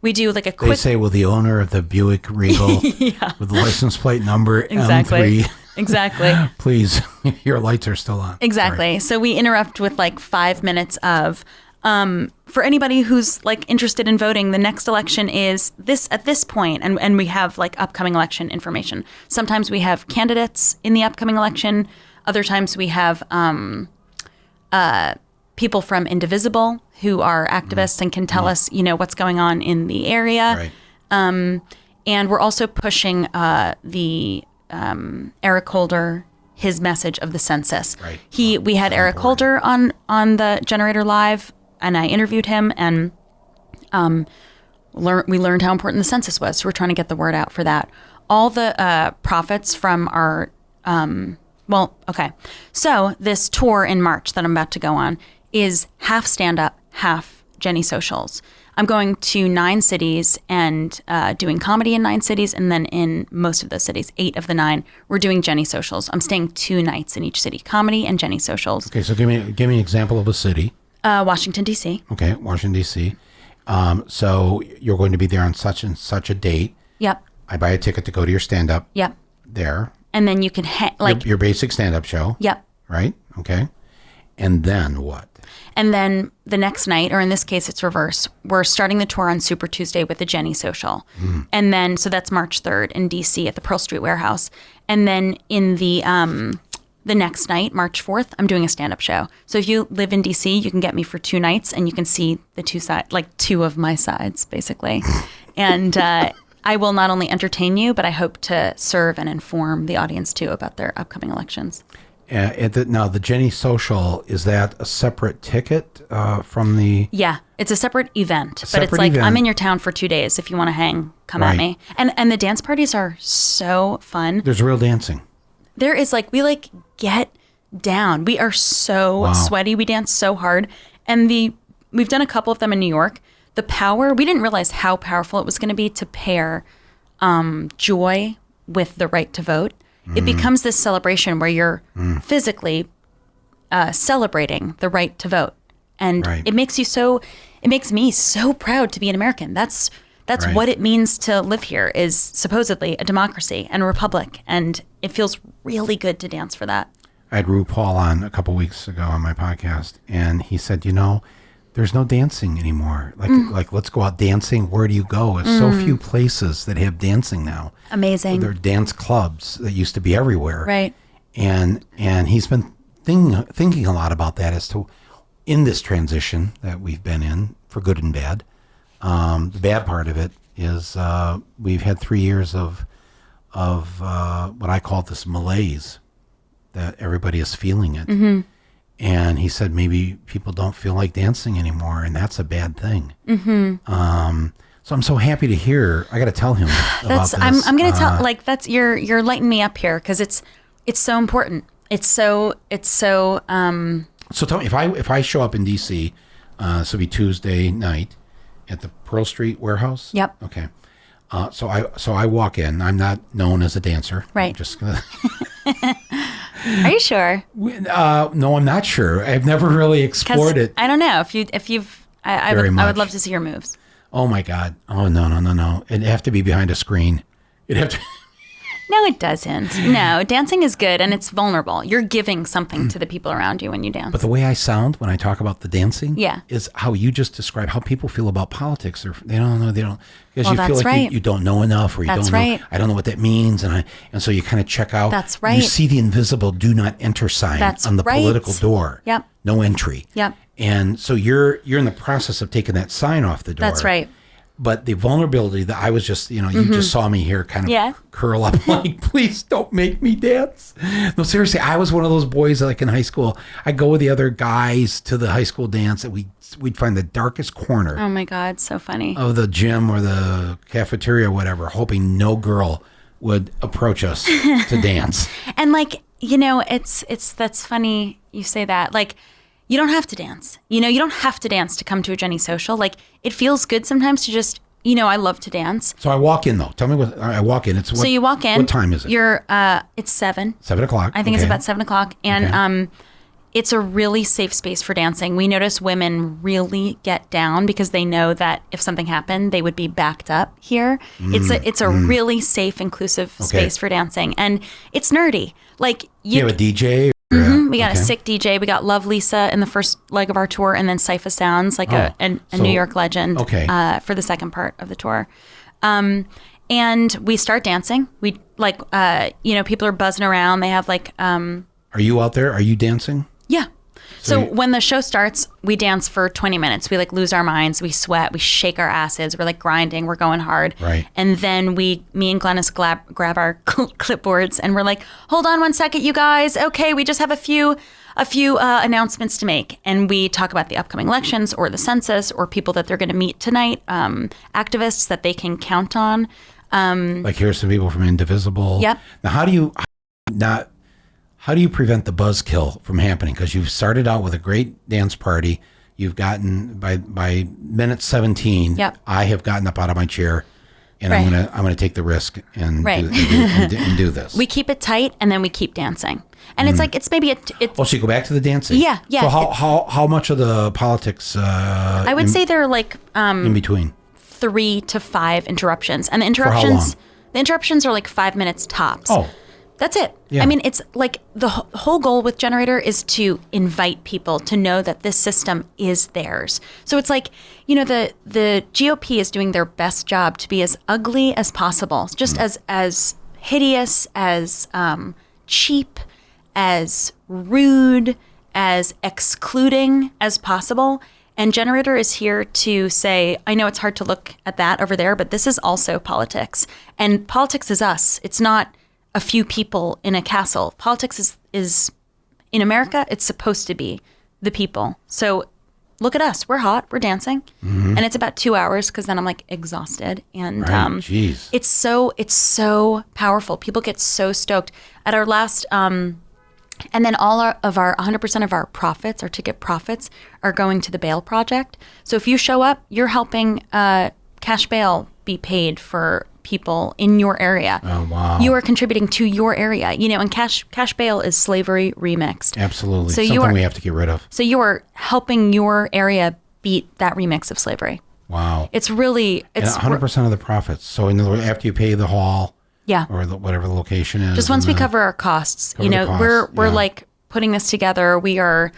We do like a quick... They say, will the owner of the Buick Regal with the license plate number Exactly. M3... Exactly. Please, your lights are still on. Exactly. Sorry. So we interrupt with like 5 minutes of, for anybody who's like interested in voting, the next election is this at this point, and we have like upcoming election information. Sometimes we have candidates in the upcoming election. Other times we have people from Indivisible who are activists and can tell us, what's going on in the area. Right. And we're also pushing the Eric Holder, his message of the census. Right. We had So Eric important. Holder on the Generator Live, and I interviewed him, and we learned how important the census was. So we're trying to get the word out for that. All the profits from our so this tour in March that I'm about to go on is half stand-up, half Jenny Socials. I'm going to 9 cities and doing comedy in 9 cities, and then in most of those cities, 8 of the 9, we're doing Jenny Socials. I'm staying 2 nights in each city, comedy and Jenny Socials. Okay, so give me an example of a city. Washington, D.C. Okay, Washington, D.C. So you're going to be there on such and such a date. Yep. I buy a ticket to go to your stand-up. Yep. There. And then you can your basic stand-up show. Yep. Right? Okay. And then what? And then the next night, or in this case, it's reverse. We're starting the tour on Super Tuesday with the Jenny Social. And then, so that's March 3rd in DC at the Pearl Street Warehouse. And then in the next night, March 4th, I'm doing a stand-up show. So if you live in DC, you can get me for 2 nights and you can see the 2 sides, like 2 of my sides, basically. And I will not only entertain you, but I hope to serve and inform the audience too about their upcoming elections. Now, the Jenny Social, is that a separate ticket from the... Yeah, it's a separate event. But it's like, I'm in your town for 2 days. If you want to hang, come at me. And the dance parties are so fun. There's real dancing. There is like, we like get down. We are so sweaty. We dance so hard. And we've done a couple of them in New York. The power, we didn't realize how powerful it was going to be to pair joy with the right to vote. It becomes this celebration where you're physically celebrating the right to vote. And it makes me so proud to be an American. That's what it means to live here, is supposedly a democracy and a republic. And it feels really good to dance for that. I had RuPaul on a couple weeks ago on my podcast, and he said, there's no dancing anymore. Like let's go out dancing. Where do you go? There's so few places that have dancing now. Amazing. There are dance clubs that used to be everywhere. Right. And he's been thinking a lot about that as to, in this transition that we've been in, for good and bad. The bad part of it is we've had 3 years of what I call this malaise, that everybody is feeling it. Mm-hmm. And he said maybe people don't feel like dancing anymore, and that's a bad thing. Mm-hmm. So I'm so happy to hear. I got to tell him about this. I'm going to tell, like, that's you're lighting me up here, because it's so important. It's so. So tell me, if I show up in DC, this will be Tuesday night at the Pearl Street Warehouse. Yep. Okay. So I walk in. I'm not known as a dancer. Right. I'm just gonna. Are you sure? No, I'm not sure. I've never really explored it. I don't know if you've. I would love to see your moves. Oh my God! Oh no! It'd have to be behind a screen. It'd have to. No, it doesn't. No, dancing is good and it's vulnerable. You're giving something to the people around you when you dance. But the way I sound when I talk about the dancing Yeah. is how you just describe how people feel about politics. They don't know. They don't, because Well, you feel that's like right. you don't know enough, or you That's don't know. right. I don't know what that means, and so you kind of check out. That's right. You see the invisible "Do not enter" sign That's on the right. political door. Yep. No entry. Yep. And so you're in the process of taking that sign off the door. That's right. But the vulnerability that I was just, you just saw me here kind of Yeah. curl up like, please don't make me dance. No, seriously, I was one of those boys like in high school. I'd go with the other guys to the high school dance and we'd find the darkest corner Oh my God, so funny. of the gym or the cafeteria or whatever, hoping no girl would approach us to dance. And like, that's funny you say that. Like, you don't have to dance. You don't have to dance to come to a Jenny social. Like, it feels good sometimes to just, I love to dance. So I walk in though. Tell me what I walk in. So you walk in. What time is it? It's 7. 7 o'clock. I think it's Okay. about 7 o'clock. And Okay. it's a really safe space for dancing. We notice women really get down because they know that if something happened, they would be backed up here. It's a really safe, inclusive space for dancing. And it's nerdy. Like, You have a DJ? we got a sick DJ. We got Love Lisa in the first leg of our tour, and then Cypher Sounds, like a so- New York legend, Okay. For the second part of the tour. And we start dancing. We people are buzzing around. They have Are you out there? Are you dancing? yeah. So you- when the show starts, we dance for 20 minutes. We lose our minds. We sweat. We shake our asses. We're grinding. We're going hard. Right. And then me and Glennis grab our clipboards and we're like, hold on one second, you guys. Okay, we just have a few announcements to make. And we talk about the upcoming elections or the census or people that they're going to meet tonight, activists that they can count on. Like here's some people from Indivisible. Yep. Now, how do you prevent the buzzkill from happening? Because you've started out with a great dance party. You've gotten by minute 17. Yep. I have gotten up out of my chair, and Right. I'm gonna take the risk and Right. and do this. We keep it tight and then we keep dancing. And it's it's maybe Oh, so you go back to the dancing? Yeah, yeah. So how much of the politics? I would say they're in between. 3 to 5 interruptions, and the how long? interruptions are 5 minutes tops. Oh. That's it. Yeah. I mean, it's the whole goal with Generator is to invite people to know that this system is theirs. So it's the GOP is doing their best job to be as ugly as possible, just as hideous, as cheap, as rude, as excluding as possible. And Generator is here to say, I know it's hard to look at that over there, but this is also politics. And politics is us. It's not a few people in a castle. Politics is in America, it's supposed to be the people. So look at us. We're hot. We're dancing. And it's about 2 hours because then I'm exhausted. And Right. Jeez. it's so powerful. People get so stoked. At our last and then all of our 100% of our profits, our ticket profits, are going to the bail project. So if you show up, you're helping cash bail be paid for people in your area. Oh, wow. You are contributing to your area. And cash bail is slavery remixed. Absolutely. So Something we have to get rid of. So you are helping your area beat that remix of slavery. Wow. It's really And 100% of the profits. So in other words, after you pay the hall, yeah. or whatever the location is. Just once and we cover our costs, cover the costs, we're yeah. putting this together. We are,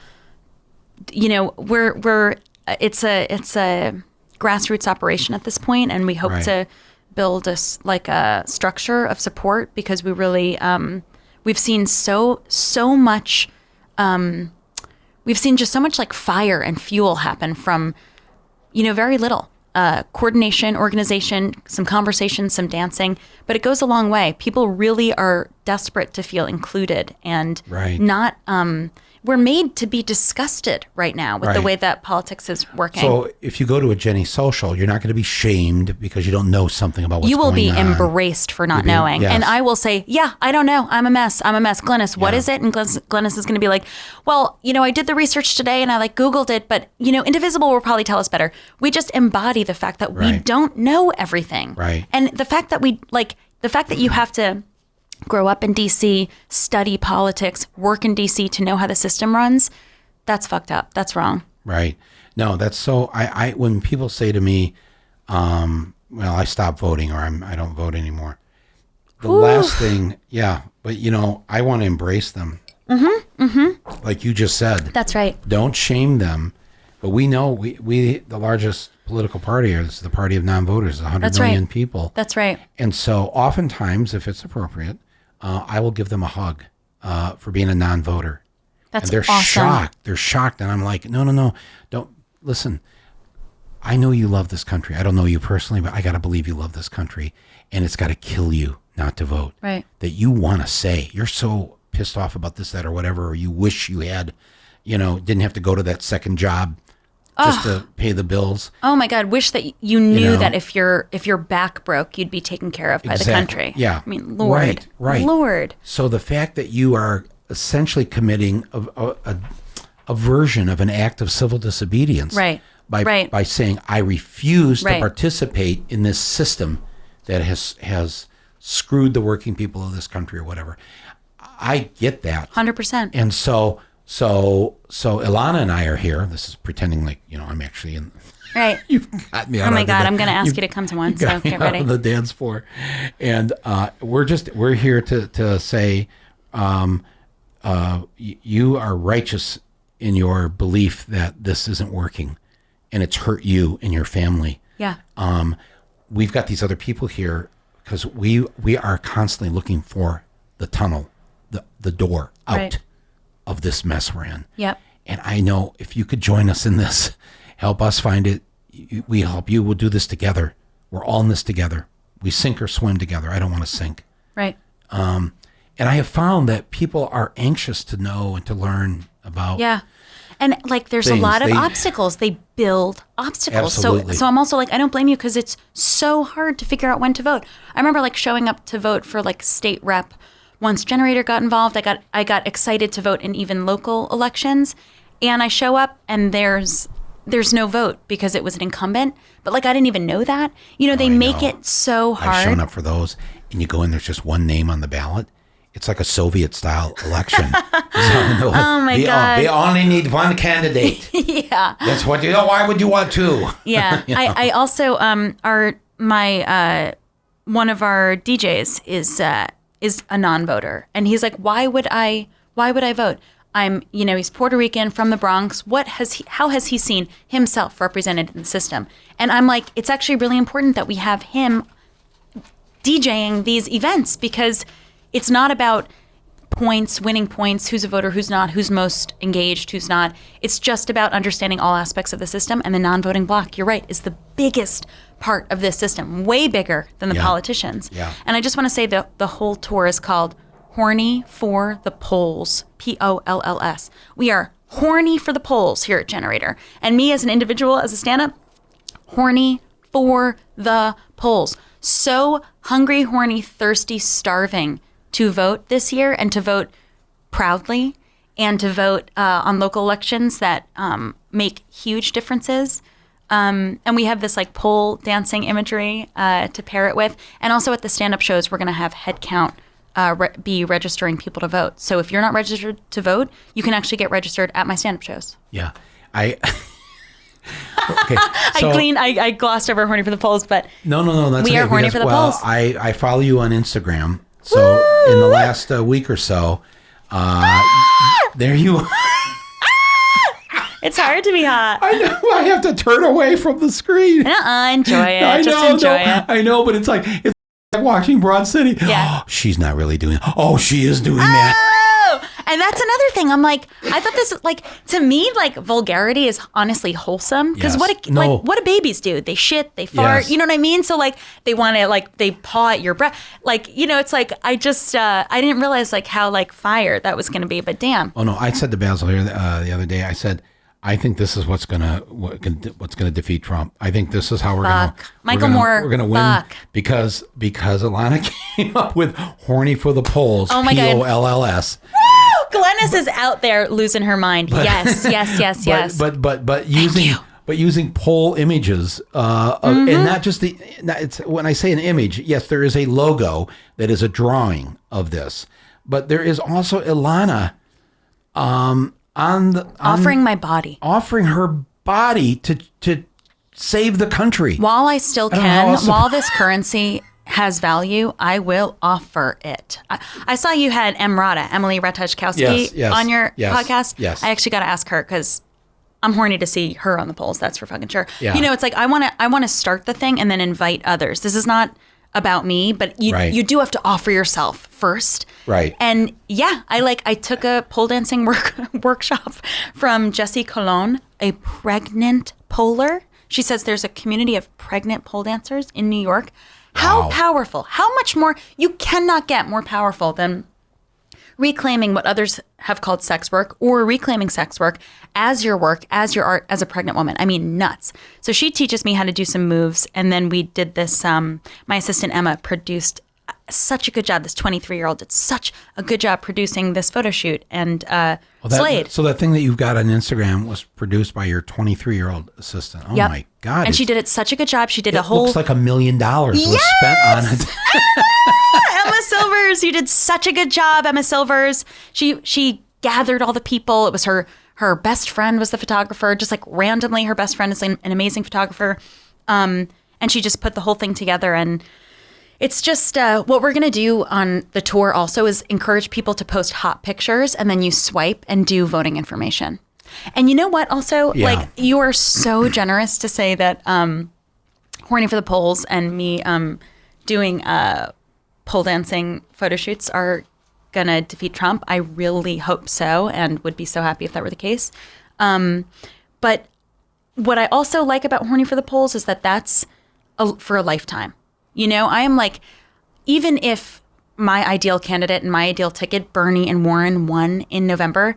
we're it's a grassroots operation at this point, and we hope Right. to build a structure of support because we really we've seen so much we've seen just so much fire and fuel happen from very little. Coordination, organization, some conversation, some dancing, but it goes a long way. People really are desperate to feel included and Right. not, we're made to be disgusted right now with the Right. way that politics is working. So if you go to a Jenny social, you're not going to be shamed because you don't know something about what's you will going be on. embraced for not be- knowing. yes. And I will say, yeah, I don't know. I'm a mess. Glennis, what is it? And Glennis is going to be like, well, I did the research today and I Googled it, but Indivisible will probably tell us better. We just embody the fact that we Right. don't know everything. Right. And the fact that the fact that you have to grow up in DC, study politics, work in DC to know how the system runs, that's fucked up. That's wrong. Right. No, that's so. I when people say to me, well, I stopped voting or I don't vote anymore. the last thing, but I want to embrace them. Like you just said. That's right. Don't shame them. But we know we the largest political party is the party of non-voters, 100 million people. That's right. And so oftentimes, if it's appropriate, I will give them a hug for being a non-voter. That's and they're awesome. shocked. They're shocked. And I'm like, no, don't listen. I know you love this country. I don't know you personally, but I got to believe you love this country. And it's got to kill you not to vote. Right. That you want to say, you're so pissed off about this, that, or whatever, or you wish you had, didn't have to go to that second job just to pay the bills. Oh my God! Wish that you knew that if your back broke, you'd be taken care of by the country. Yeah. I mean, Lord, right. Lord. So the fact that you are essentially committing a version of an act of civil disobedience, Right. By saying I refuse Right. to participate in this system that has screwed the working people of this country or whatever. I get that. 100%. And so Ilana and I are here. This is pretending like, I'm actually in. Right. You've got me out. Oh my of the God! I'm going to ask you to come to one. So got me get out ready. on the dance floor, and we're here to say, you are righteous in your belief that this isn't working, and it's hurt you and your family. Yeah. We've got these other people here because we are constantly looking for the tunnel, the door out Right. of this mess we're in. Yep. And I know if you could join us in this, help us find it. We help you. We'll do this together. We're all in this together. We sink or swim together. I don't want to sink. Right. And I have found that people are anxious to know and to learn about. Yeah. And like, there's things. a lot of They- obstacles. They build obstacles. Absolutely. So I'm also like, I don't blame you because it's so hard to figure out when to vote. I remember like showing up to vote for like state rep. Once Generator got involved, I got excited to vote in even local elections. And I show up and there's no vote because it was an incumbent. But like, I didn't even know that. They make it so hard. I've shown up for those, and you go in, there's just one name on the ballot. It's like a Soviet-style election. Oh my God. They only need one candidate. Yeah. That's what why would you want two? Yeah. I also one of our DJs is a non-voter, and he's like, why would I vote? He's Puerto Rican from the Bronx. How has he seen himself represented in the system? And I'm like, it's actually really important that we have him DJing these events because it's not about points, winning points, who's a voter, who's not, who's most engaged, who's not. It's just about understanding all aspects of the system, and the non-voting bloc, you're right, is the biggest part of this system, way bigger than the politicians. Yeah. And I just want to say that the whole tour is called Horny for the Polls, Polls. We are horny for the polls here at Generator. And me as an individual, as a stand-up, horny for the polls. So hungry, horny, thirsty, starving to vote this year, and to vote proudly, and to vote on local elections that make huge differences. And we have this like pole dancing imagery to pair it with. And also at the stand-up shows, we're going to have head count be registering people to vote. So if you're not registered to vote, you can actually get registered at my stand-up shows. Yeah. Okay. So, I glossed over horny for the polls, but No. That's we okay, are horny because, for the well, polls. I follow you on Instagram. So in the last week or so, there you are. It's hard to be hot. I know. I have to turn away from the screen. Enjoy it. Just enjoy it. I know, but it's like watching Broad City. Yeah. Oh, she's not really doing. Oh, she is doing that. Oh, and that's another thing. I'm like, I thought this like, to me, like vulgarity is honestly wholesome because Yes. what do babies do? They shit, they fart. Yes. You know what I mean? So like they want to like they paw at your breath. Like it's like I just I didn't realize like how like fire that was going to be. But damn. Oh no! I said to Basil here the other day. I said, I think this is what's gonna defeat Trump. I think this is how we're gonna Michael Moore. We're gonna win because Ilana came up with horny for the polls. Oh my God. POLLS. Glennis is out there losing her mind. Yes. But using poll images, and not just when I say an image, yes, there is a logo that is a drawing of this, but there is also Ilana, offering my body, offering her body to save the country. while I still I don't know how can, else to- while this currency has value, I will offer it. I saw you had Emily Ratajkowski on your podcast. Yes. I actually got to ask her because I'm horny to see her on the polls. That's for fucking sure. Yeah. You know, it's like I want to start the thing and then invite others. This is not about me, but you do have to offer yourself first. Right. And yeah, I took a pole dancing workshop from Jessie Colon, a pregnant poler. She says there's a community of pregnant pole dancers in New York. How powerful, how much more, you cannot get more powerful than reclaiming what others have called sex work or reclaiming sex work, as your art, as a pregnant woman. I mean, nuts. So she teaches me how to do some moves. And then we did this, my assistant Emma produced such a good job. This 23-year-old did such a good job producing this photo shoot and slayed. So that thing that you've got on Instagram was produced by your 23-year-old assistant. Oh my God. And she did it such a good job. She did a whole... looks like $1 million was spent on it. Emma Silvers, you did such a good job, Emma Silvers. She gathered all the people. It was her best friend was the photographer. Just like randomly, her best friend is an amazing photographer. And she just put the whole thing together. And it's just what we're going to do on the tour also is encourage people to post hot pictures and then you swipe and do voting information. And you know what? Also, like you are so generous to say that Horny for the Polls and me doing pole dancing photo shoots are going to defeat Trump. I really hope so and would be so happy if that were the case. But what I also like about Horny for the Polls is that that's for a lifetime. You know, I am like, even if my ideal candidate and my ideal ticket, Bernie and Warren, won in November,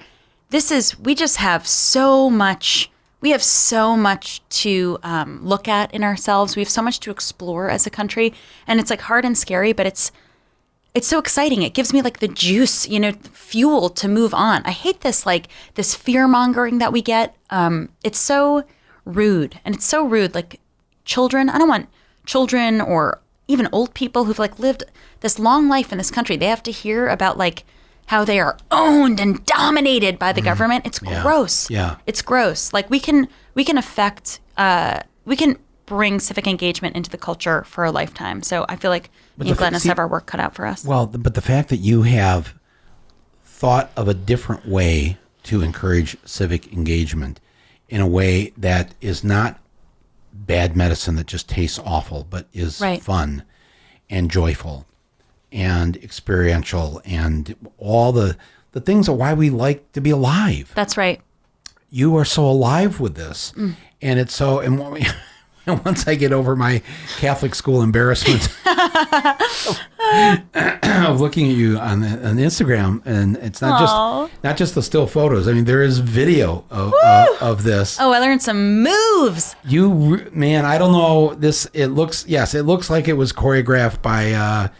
we just have so much, we have so much to look at in ourselves. We have so much to explore as a country. And it's like hard and scary, but it's so exciting. It gives me like the juice, you know, fuel to move on. I hate this, like this fear mongering that we get. It's so rude. And it's so rude. Like children, I don't want children or even old people who've like lived this long life in this country. They have to hear about like how they are owned and dominated by the government. It's gross. Yeah. It's gross. Like we can affect, we can bring civic engagement into the culture for a lifetime. So I feel like me and Glennis have our work cut out for us. Well, but the fact that you have thought of a different way to encourage civic engagement in a way that is not bad medicine that just tastes awful, but is fun and joyful and experiential and all the things of why we like to be alive. That's right. You are so alive with this. And it's so, and once I get over my Catholic school embarrassment of looking at you on Instagram, and it's not just the still photos. I mean, there is video of this. Oh, I learned some moves. Man, I don't know this. It looks like it was choreographed by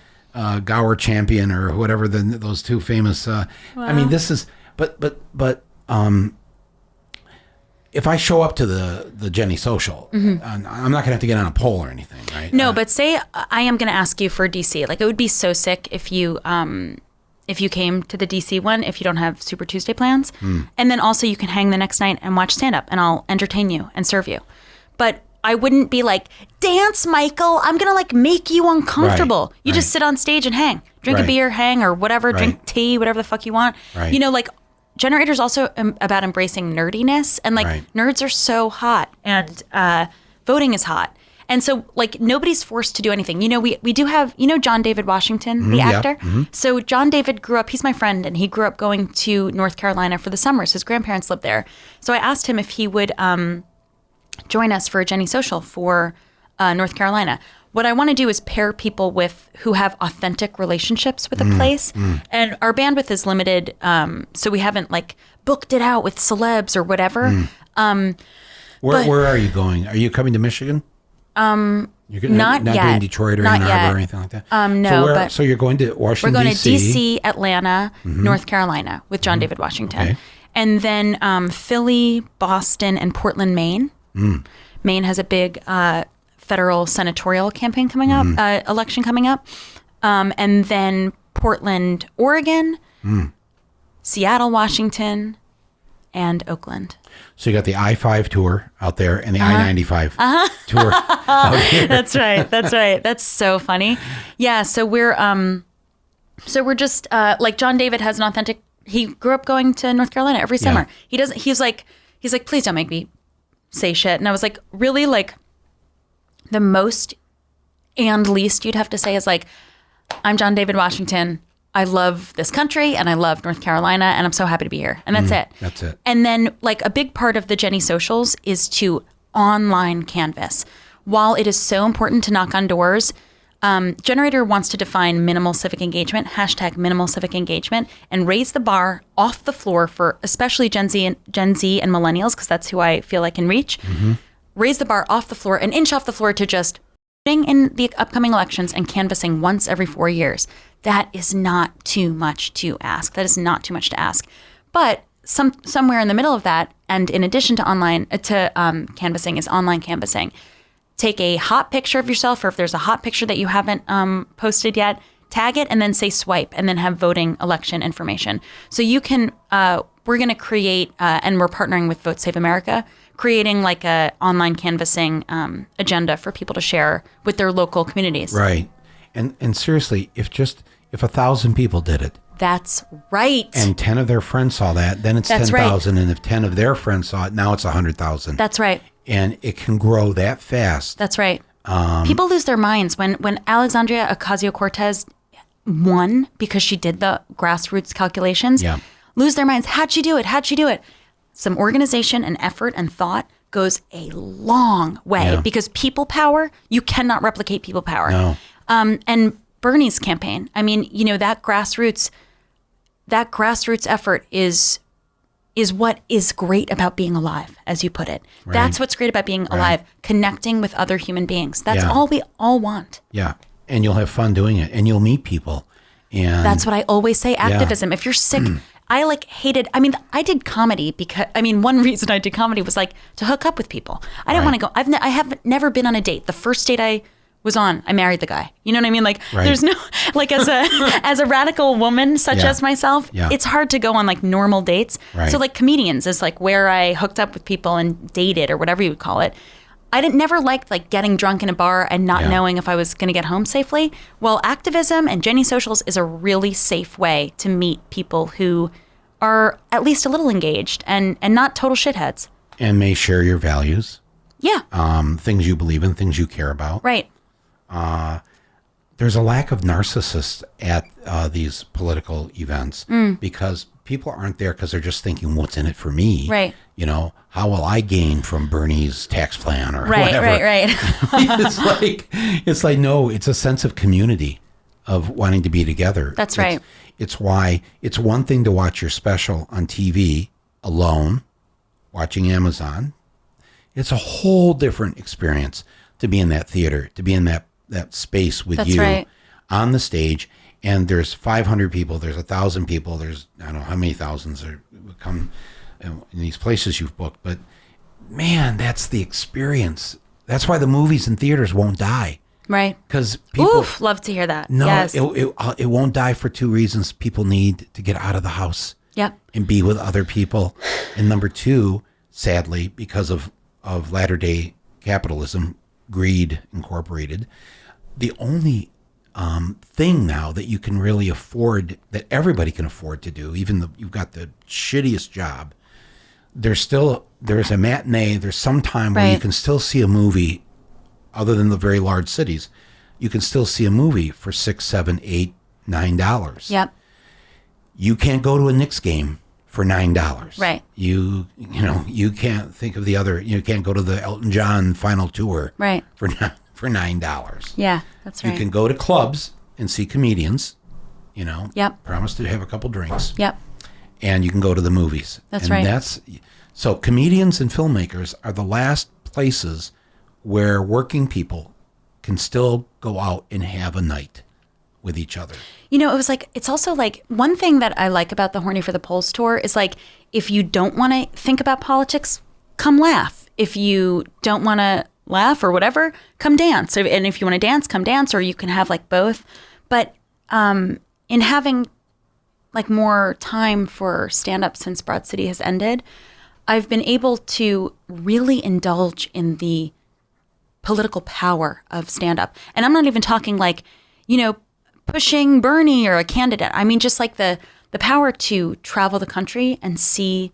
Gower Champion or whatever those two famous. Wow. I mean, this is, but if I show up to the Jenny social, I'm not gonna have to get on a pole or anything, right? No, but say I am gonna ask you for DC. Like it would be so sick if you came to the DC one if you don't have Super Tuesday plans, and then also you can hang the next night and watch stand up, and I'll entertain you and serve you. But I wouldn't be like, dance, Michael. I'm gonna like make you uncomfortable. You just sit on stage and hang, drink a beer, hang or whatever, drink tea, whatever the fuck you want. You know, like. Generator's also about embracing nerdiness, and like nerds are so hot, and voting is hot, and so like nobody's forced to do anything. You know, we do have, you know, John David Washington, the actor. So John David grew up. He's my friend, and he grew up going to North Carolina for the summers. His grandparents lived there, so I asked him if he would join us for a Jenny Social for North Carolina. What I want to do is pair people with who have authentic relationships with a place. And our bandwidth is limited, so we haven't like booked it out with celebs or whatever. Where are you going? Are you coming to Michigan? You're not yet. Doing Detroit or Ann Arbor or anything like that? No. So you're going to Washington, we're going D.C.? to D.C., Atlanta, North Carolina with John David Washington. And then Philly, Boston, and Portland, Maine. Maine has a big federal senatorial campaign coming up, election coming up. And then Portland, Oregon, Seattle, Washington, and Oakland. So you got the I-5 tour out there and the I-95 tour out here. That's right. That's right. That's so funny. Yeah. So we're just like John David has an authentic. He grew up going to North Carolina every summer. He doesn't. He's like, please don't make me say shit. And I was like, really? Like, the most and least you'd have to say is like, I'm John David Washington. I love this country and I love North Carolina and I'm so happy to be here. And that's it. That's it. And then like a big part of the Jenny Socials is to online canvas. While it is so important to knock on doors, Generator wants to define minimal civic engagement, #minimal civic engagement, and raise the bar off the floor for especially Gen Z and millennials, because that's who I feel I can reach. Raise the bar off the floor, an inch off the floor, to just voting in the upcoming elections and canvassing once every 4 years. That is not too much to ask. That is not too much to ask. But somewhere in the middle of that, and in addition to canvassing, is online canvassing. Take a hot picture of yourself, or if there's a hot picture that you haven't posted yet, tag it and then say swipe, and then have voting election information. So you can, we're going to create, and we're partnering with Vote Save America, creating like a online canvassing agenda for people to share with their local communities. Right. And seriously, if 1,000 people did it, that's right. and 10 of their friends saw that, then it's 10,000. And if 10 of their friends saw it, now it's 100,000. That's right. And it can grow that fast. That's right. People lose their minds when Alexandria Ocasio-Cortez won because she did the grassroots calculations. Yeah. Lose their minds. How'd she do it? How'd she do it? Some organization and effort and thought goes a long way, because people power, you cannot replicate people power. No. And Bernie's campaign, I mean, you know, that grassroots effort is what is great about being alive, as you put it. Right. That's what's great about being alive, connecting with other human beings. That's all we all want. Yeah. And you'll have fun doing it, and you'll meet people. And that's what I always say, activism. If you're sick, I I did comedy because, one reason I did comedy was like to hook up with people. I didn't want to go, I have never been on a date. The first date I was on, I married the guy. You know what I mean? Like, there's no, like, as a radical woman such as myself, it's hard to go on like normal dates. Right. So like comedians is like where I hooked up with people and dated, or whatever you would call it. I never liked like getting drunk in a bar and not knowing if I was going to get home safely. Well, activism and Jenny Socials is a really safe way to meet people who are at least a little engaged and not total shitheads. And may share your values. Yeah. Things you believe in, things you care about. Right. There's a lack of narcissists at these political events because people aren't there because they're just thinking, what's in it for me? Right. You know, how will I gain from Bernie's tax plan or whatever? Right. it's like, no, it's a sense of community, of wanting to be together. That's right. It's why it's one thing to watch your special on TV alone, watching Amazon. It's a whole different experience to be in that theater, to be in that space with you on the stage. And there's 500 people, there's 1,000 people, there's, I don't know how many thousands are come in these places you've booked. But man, that's the experience. That's why the movies and theaters won't die. Right. Because people love to hear that. No, yes. it won't die for two reasons. People need to get out of the house. Yep. And be with other people. And number two, sadly, because of latter-day capitalism, greed incorporated, the only thing now that you can really afford, that everybody can afford to do, even though you've got the shittiest job, there's a matinee, there's some time where you can still see a movie. Other than the very large cities, you can still see a movie for $6, $7, $8, $9. Yep. You can't go to a Knicks game for $9. Right. You can't think of the other. You can't go to the Elton John final tour. Right. For $9. Yeah, that's right. You can go to clubs and see comedians. Yep. Promise to have a couple drinks. Yep. And you can go to the movies. That's right. So comedians and filmmakers are the last places where working people can still go out and have a night with each other. It's also like, one thing that I like about the Horny for the Polls tour is like, if you don't want to think about politics, come laugh. If you don't want to laugh or whatever, come dance. And if you want to dance, come dance, or you can have like both. But in having like more time for stand-up since Broad City has ended, I've been able to really indulge in the political power of stand-up. And I'm not even talking like, pushing Bernie or a candidate. I mean, just like the power to travel the country and see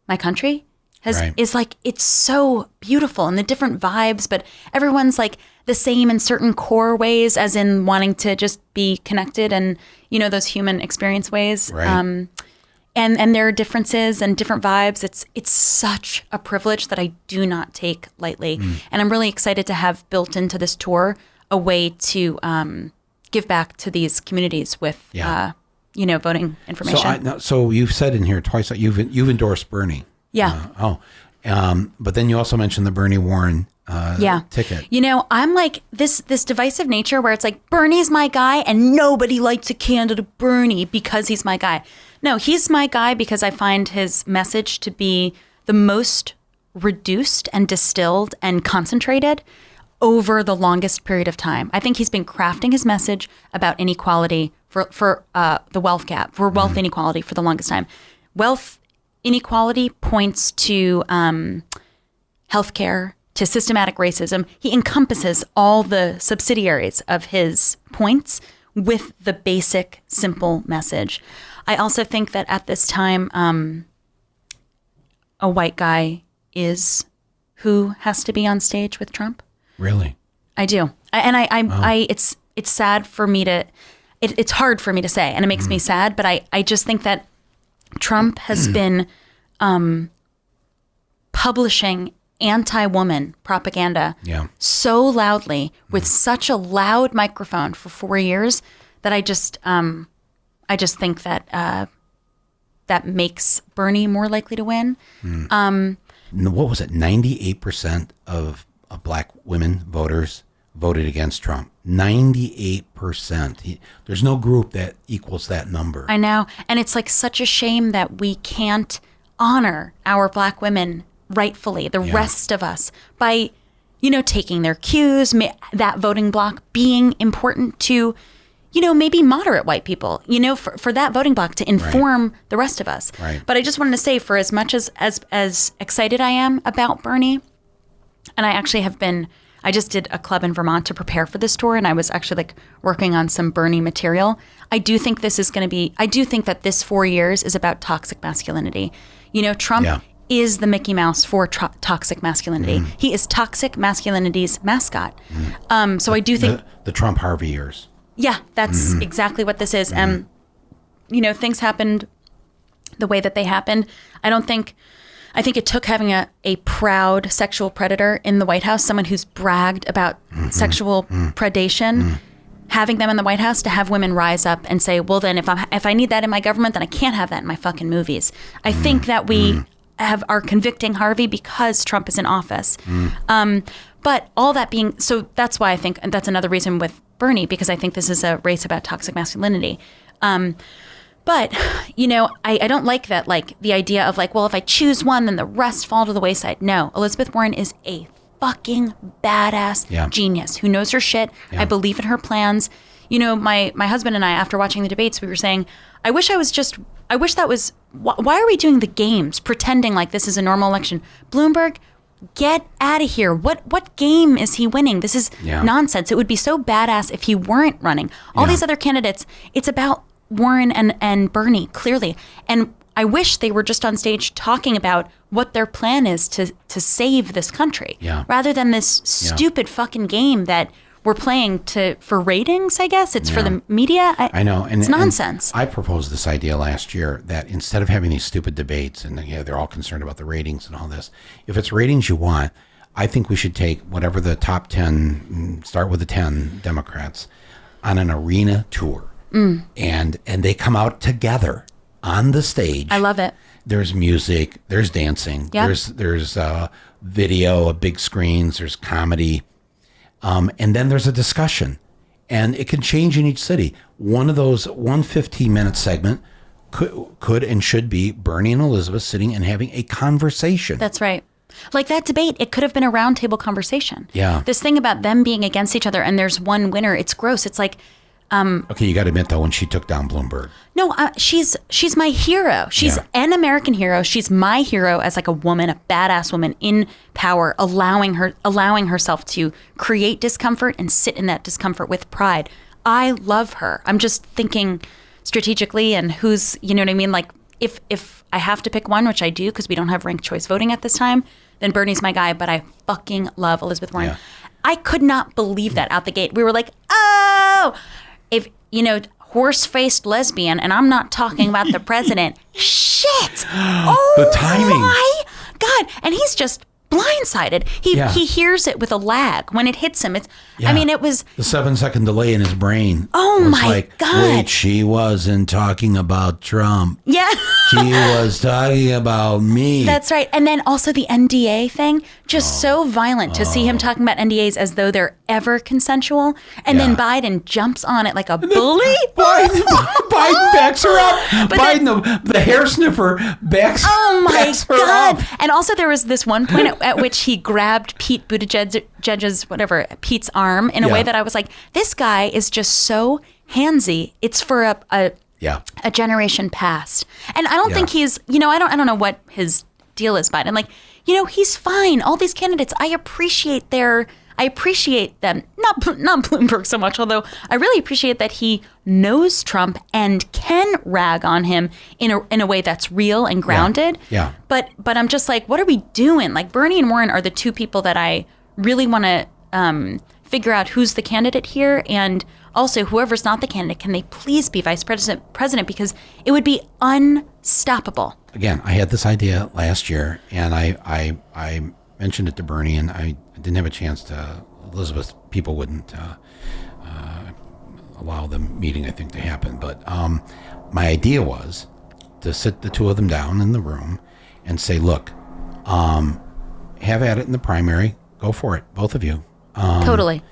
my country is like, it's so beautiful, and the different vibes, but everyone's like the same in certain core ways, as in wanting to just be connected and, those human experience ways. Right. And there are differences and different vibes. It's such a privilege that I do not take lightly. And I'm really excited to have built into this tour a way to give back to these communities with, voting information. So you've said in here twice that you've endorsed Bernie. Yeah. But then you also mentioned the Bernie Warren ticket. I'm like this divisive nature where it's like, Bernie's my guy and nobody likes a candidate Bernie because he's my guy. No, he's my guy because I find his message to be the most reduced and distilled and concentrated over the longest period of time. I think he's been crafting his message about inequality for the wealth gap, for wealth inequality for the longest time. Wealth inequality points to healthcare, to systematic racism. He encompasses all the subsidiaries of his points with the basic, simple message. I also think that at this time, a white guy is who has to be on stage with Trump. Really? I do. It's sad for me to, it's hard for me to say, and it makes me sad, but I just think that Trump has been publishing anti-woman propaganda so loudly with such a loud microphone for 4 years that I just think that that makes Bernie more likely to win. What was it? 98% of black women voters voted against Trump. 98%. There's no group that equals that number. I know. And it's like such a shame that we can't honor our black women rightfully, the rest of us, by, taking their cues, that voting block being important to, maybe moderate white people, for that voting block to inform the rest of us. Right. But I just wanted to say, for as much as excited I am about Bernie, and I actually have been, I just did a club in Vermont to prepare for this tour, and I was actually working on some Bernie material. I do think this is going to be, I do think that this 4 years is about toxic masculinity. Trump is the Mickey Mouse for toxic masculinity. He is toxic masculinity's mascot. So I do think the Trump Harvey years. Yeah, that's exactly what this is. And, things happened the way that they happened. I think it took having a proud sexual predator in the White House, someone who's bragged about sexual predation, having them in the White House to have women rise up and say, well, then if I need that in my government, then I can't have that in my fucking movies. I think that we are convicting Harvey because Trump is in office. But all that being, so that's why I think, and that's another reason with Bernie, because I think this is a race about toxic masculinity. But, I don't like that, the idea of well, if I choose one, then the rest fall to the wayside. No, Elizabeth Warren is a fucking badass genius who knows her shit. I believe in her plans. My husband and I, after watching the debates, we were saying, I wish that was, why are we doing the games, pretending like this is a normal election? Bloomberg, get out of here. What game is he winning? This is nonsense. It would be so badass if he weren't running. All these other candidates, it's about Warren and Bernie, clearly. And I wish they were just on stage talking about what their plan is to save this country, rather than this stupid fucking game that we're playing for ratings, I guess. It's for the media. I know. And, it's nonsense. And I proposed this idea last year that instead of having these stupid debates, and they're all concerned about the ratings and all this, if it's ratings you want, I think we should take whatever the top 10, start with the 10 Democrats, on an arena tour. And they come out together on the stage. I love it. There's music, there's dancing, there's video, big screens, there's comedy. And then there's a discussion, and it can change in each city. One of those 15-minute segment could and should be Bernie and Elizabeth sitting and having a conversation. That's right. Like that debate, it could have been a roundtable conversation. Yeah. This thing about them being against each other and there's one winner, it's gross. It's like, Okay, you got to admit though, when she took down Bloomberg, No, she's my hero. She's an American hero. She's my hero as like a woman, a badass woman in power, allowing herself to create discomfort and sit in that discomfort with pride. I love her. I'm just thinking strategically and who's, you know what I mean? Like if I have to pick one, which I do because we don't have ranked choice voting at this time, then Bernie's my guy, but I fucking love Elizabeth Warren. Yeah. I could not believe that out the gate. We were like, oh, if, you know, horse-faced lesbian, and I'm not talking about the president. Shit! Oh, the timing. My God! And he's just blindsided. He hears it with a lag when it hits him. It's. Yeah. I mean, it was the 7-second delay in his brain. Oh was my like, God! Wait, she wasn't talking about Trump. Yeah. She was talking about me. That's right. And then also the NDA thing, just so violent to see him talking about NDAs as though they're ever consensual. And then Biden jumps on it like a bully. Biden backs her up. But Biden, the hair sniffer, backs her God. up. And also there was this one point at which he grabbed Pete Buttigieg's, Pete's arm in a way that I was like, this guy is just so handsy. It's for a generation past. And I don't think he's, you know, I don't know what his deal is, Biden. Like, you know, he's fine. All these candidates, I appreciate them. Not Bloomberg so much, although I really appreciate that he knows Trump and can rag on him in a way that's real and grounded. Yeah. But I'm just like, what are we doing? Like Bernie and Warren are the two people that I really want to figure out who's the candidate here, and also whoever's not the candidate, can they please be vice president, because it would be unstoppable. Again, I had this idea last year, and I mentioned it to Bernie, and I didn't have a chance to. Elizabeth, people wouldn't allow the meeting, I think, to happen. But my idea was to sit the two of them down in the room and say, look, have at it in the primary. Go for it, both of you. Totally.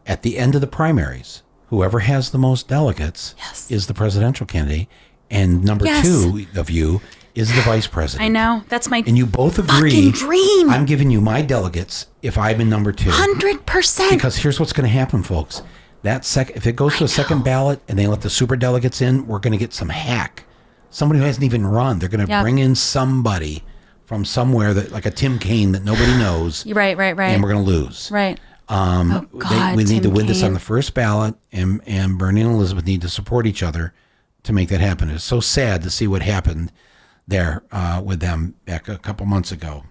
At the end of the primaries, whoever has the most delegates is the presidential candidate, and number two of you is the vice president. I know. That's my and you both agree. Fucking dream. I'm giving you my delegates if I'm in number 2. 100%. Because here's what's going to happen, folks. If it goes to a second ballot and they let the super delegates in, we're going to get some hack. Somebody who hasn't even run. They're going to bring in somebody from somewhere that, like a Tim Kaine that nobody knows. Right. And we're going to lose. Right. We need to win this on the first ballot, and Bernie and Elizabeth need to support each other to make that happen. It's so sad to see what happened there with them back a couple months ago.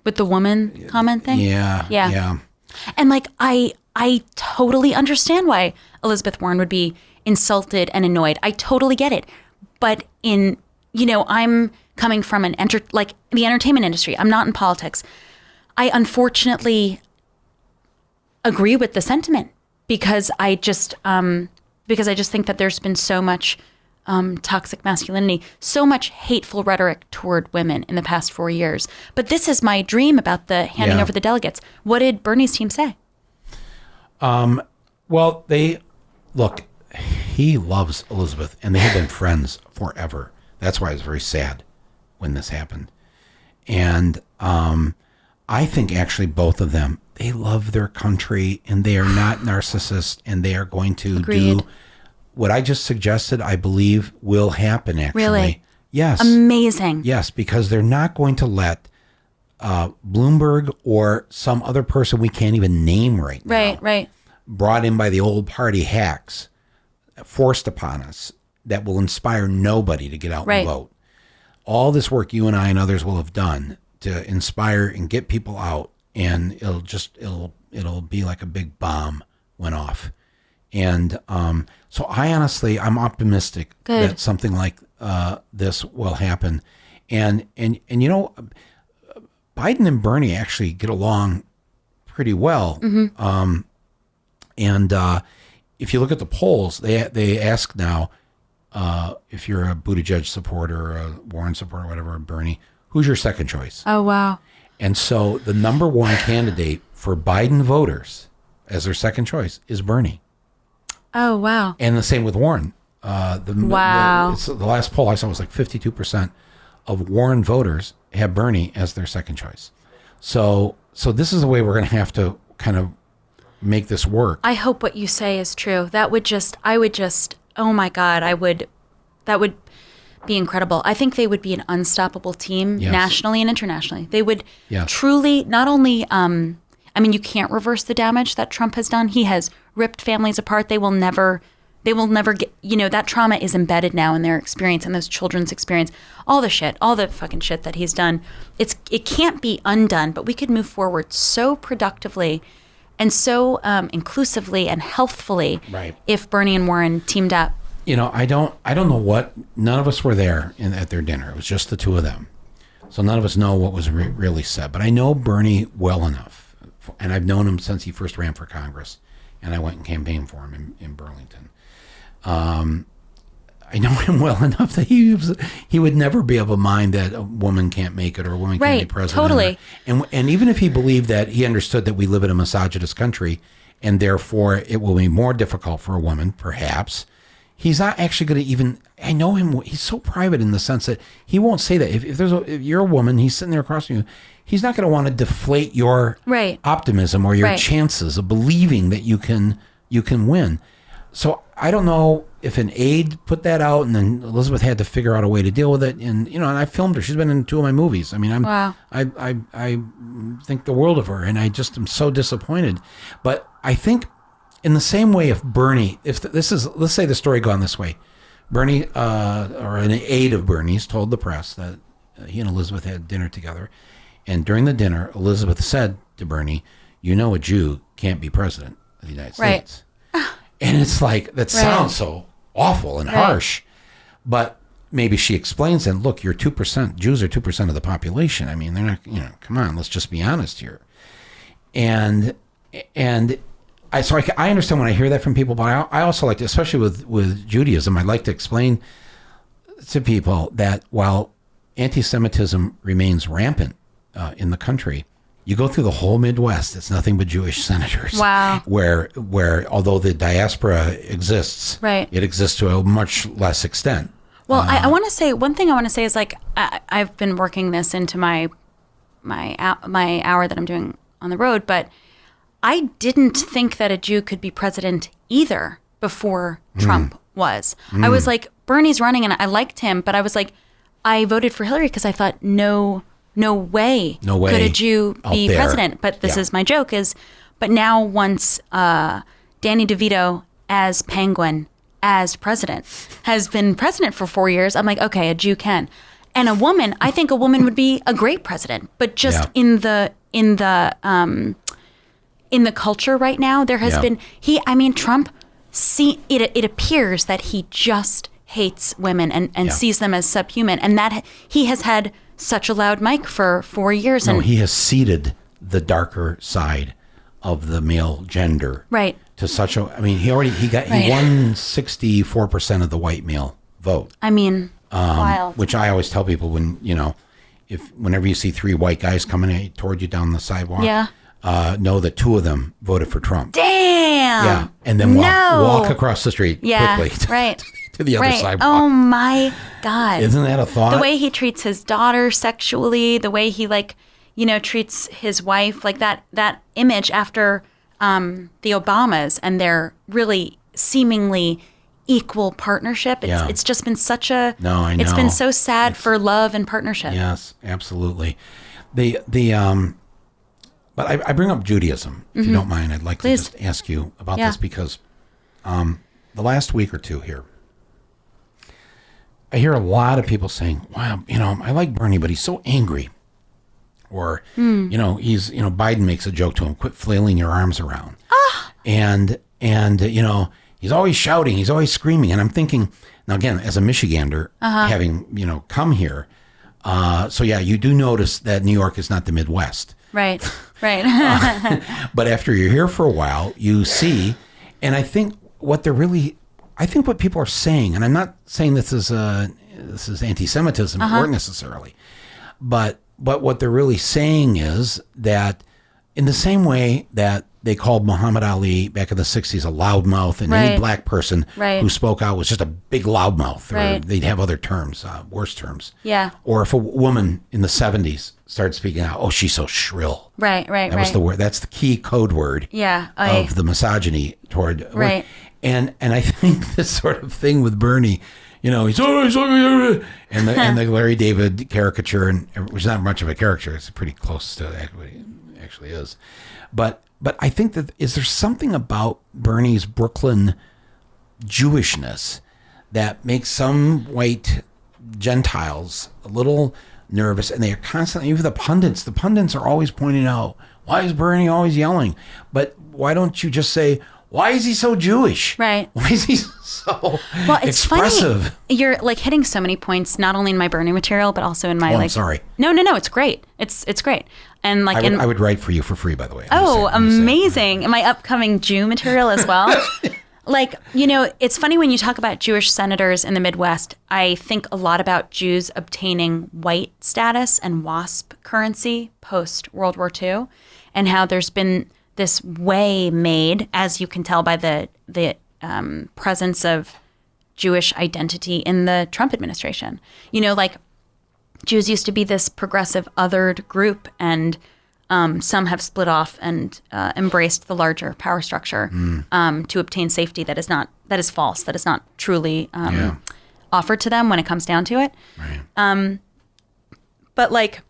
With the woman comment thing? Yeah. And like, I totally understand why Elizabeth Warren would be insulted and annoyed. I totally get it. But I'm coming from the entertainment industry. I'm not in politics. I unfortunately agree with the sentiment because I just think that there's been so much toxic masculinity, so much hateful rhetoric toward women in the past 4 years. But this is my dream about the handing over the delegates. What did Bernie's team say? Well, he loves Elizabeth, and they have been friends forever. That's why I was very sad when this happened. And I think actually both of them, they love their country, and they are not narcissists, and they are going to do what I just suggested, I believe will happen, actually. Really? Yes. Amazing. Yes, because they're not going to let Bloomberg or some other person we can't even name right now, Right. brought in by the old party hacks, forced upon us, that will inspire nobody to get out and vote. All this work you and I and others will have done to inspire and get people out, and it'll be like a big bomb went off. And so I'm optimistic that something like this will happen. And Biden and Bernie actually get along pretty well. Mm-hmm. And if you look at the polls, they ask now, if you're a Buttigieg supporter, or a Warren supporter, whatever, Bernie, who's your second choice? Oh, wow. And so the number one candidate for Biden voters as their second choice is Bernie. Oh, wow. And the same with Warren. Wow. The last poll I saw was like 52% of Warren voters have Bernie as their second choice. So this is the way we're going to have to kind of make this work. I hope what you say is true. I would just, oh my God, that would be incredible. I think they would be an unstoppable team nationally and internationally. They would truly not only, you can't reverse the damage that Trump has done. He has ripped families apart. They will never get, that trauma is embedded now in their experience and those children's experience. All the fucking shit that he's done. It can't be undone, but we could move forward so productively and so inclusively and healthfully if Bernie and Warren teamed up. I don't know what, none of us were there at their dinner. It was just the two of them. So none of us know what was really said. But I know Bernie well enough, and I've known him since he first ran for Congress, and I went and campaigned for him in Burlington. I know him well enough that he would never be able to mind that a woman can't make it or a woman can't be president. Totally. And even if he believed that, he understood that we live in a misogynist country, and therefore it will be more difficult for a woman, perhaps. He's not actually going to even, I know him, he's so private in the sense that he won't say that. If you're a woman, he's sitting there across from you, he's not going to want to deflate your optimism or your chances of believing that you can win. So I don't know if an aide put that out and then Elizabeth had to figure out a way to deal with it. And, and I filmed her. She's been in 2 of my movies. I mean, I think the world of her, and I just am so disappointed. But I think in the same way, if Bernie, let's say the story gone this way, Bernie, or an aide of Bernie's told the press that he and Elizabeth had dinner together. And during the dinner, Elizabeth said to Bernie, a Jew can't be president of the United States. And it's like, that sounds so awful and harsh, but maybe she explains then, look, you're 2%, Jews are 2% of the population. I mean, they're not, come on, let's just be honest here. And I understand when I hear that from people, but I also like to, especially with Judaism, I like to explain to people that while anti-Semitism remains rampant in the country, you go through the whole Midwest, it's nothing but Jewish senators. Wow. Where although the diaspora exists, it exists to a much less extent. Well, I want to say, one thing I want to say is like, I've been working this into my hour that I'm doing on the road, but I didn't think that a Jew could be president either before Trump was. I was like, Bernie's running and I liked him, but I was like, I voted for Hillary because I thought no way could a Jew be president. But this is my joke but now once Danny DeVito as Penguin as president has been president for 4 years, I'm like, okay, a Jew can. And a woman, I think a woman would be a great president, but just in the culture right now, there has been, Trump, it appears that he just hates women and sees them as subhuman, and that he has had such a loud mic for 4 years. No, he has ceded the darker side of the male gender. Right. To such a, he won 64% of the white male vote. Wild. Which I always tell people whenever you see 3 white guys coming toward you down the sidewalk, know that 2 of them voted for Trump. Damn. Yeah. And then walk across the street quickly. To the other sidewalk. Oh my God. Isn't that a thought? The way he treats his daughter sexually, the way he treats his wife, like that image after the Obamas and their really seemingly equal partnership. It's just been such a, I know. It's been so sad for love and partnership. Yes, absolutely. But I bring up Judaism, if you don't mind. I'd like to just ask you about this because the last week or two here, I hear a lot of people saying, wow, I like Bernie, but he's so angry. Or, he's, Biden makes a joke to him, quit flailing your arms around. And he's always shouting, he's always screaming. And I'm thinking, now again, as a Michigander, having, come here, you do notice that New York is not the Midwest. Right. But after you're here for a while, you see, and I think what people are saying, and I'm not saying this is anti-Semitism or necessarily, but what they're really saying is that in the same way that they called Muhammad Ali back in the 60s a loudmouth, and any black person who spoke out was just a big loudmouth, or they'd have other terms, worse terms. Yeah. Or if a woman in the 70s started speaking out, oh, she's so shrill. Right. That was the word. That's the key code word of the misogyny toward. Right. And I think this sort of thing with Bernie, you know, he's and the Larry David caricature, and which is not much of a caricature. It's pretty close to what he actually is. But I think that is there something about Bernie's Brooklyn Jewishness that makes some white Gentiles a little nervous, and they are constantly, even the pundits are always pointing out, why is Bernie always yelling? But why don't you just say, why is he so Jewish? Right. Why is he so it's expressive? Funny. You're like hitting so many points, not only in my Bernie material, but also in my I'm sorry. No, it's great. It's great. And like I would write for you for free, by the way. Amazing. And my upcoming Jew material as well. Like, you know, it's funny when you talk about Jewish senators in the Midwest, I think a lot about Jews obtaining white status and WASP currency post World War II, and how there's been this way made, as you can tell by the presence of Jewish identity in the Trump administration. You know, like Jews used to be this progressive othered group, and some have split off and embraced the larger power structure to obtain safety that is false, that is not truly offered to them when it comes down to it. Right. But like,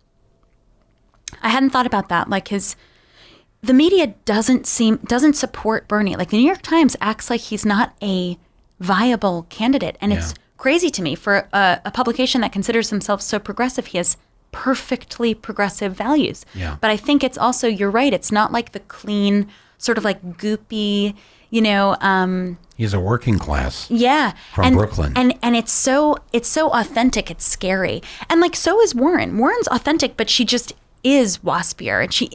I hadn't thought about that. Like the media doesn't support Bernie. Like the New York Times acts like he's not a viable candidate, and it's crazy to me for a publication that considers themselves so progressive. He has perfectly progressive values. Yeah. But I think it's also, you're right, it's not like the clean, sort of like goopy, you know. He's a working class. Yeah. From Brooklyn. And it's so authentic, it's scary. And like, so is Warren. Warren's authentic, but she just is waspier, and she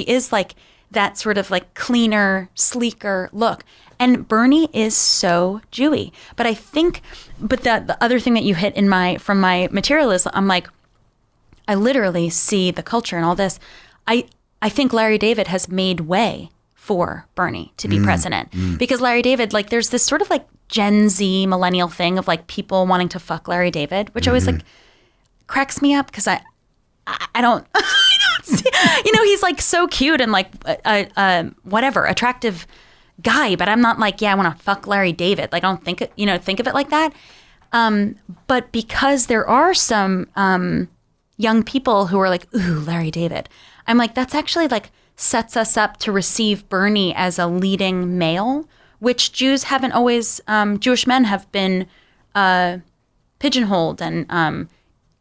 is like that sort of like cleaner, sleeker look. And Bernie is so Jewy. But I think, the other thing that you hit from my material is, I'm like, I literally see the culture and all this. I think Larry David has made way for Bernie to be president, because Larry David, like, there's this sort of like Gen Z millennial thing of like people wanting to fuck Larry David, which always like cracks me up, because I don't see, you know, he's like so cute and like whatever, attractive guy, but I'm not like, I want to fuck Larry David. Like, I don't think of it like that. But because there are some young people who are like, ooh, Larry David, I'm like, that's actually like sets us up to receive Bernie as a leading male, which Jews haven't always, Jewish men have been pigeonholed and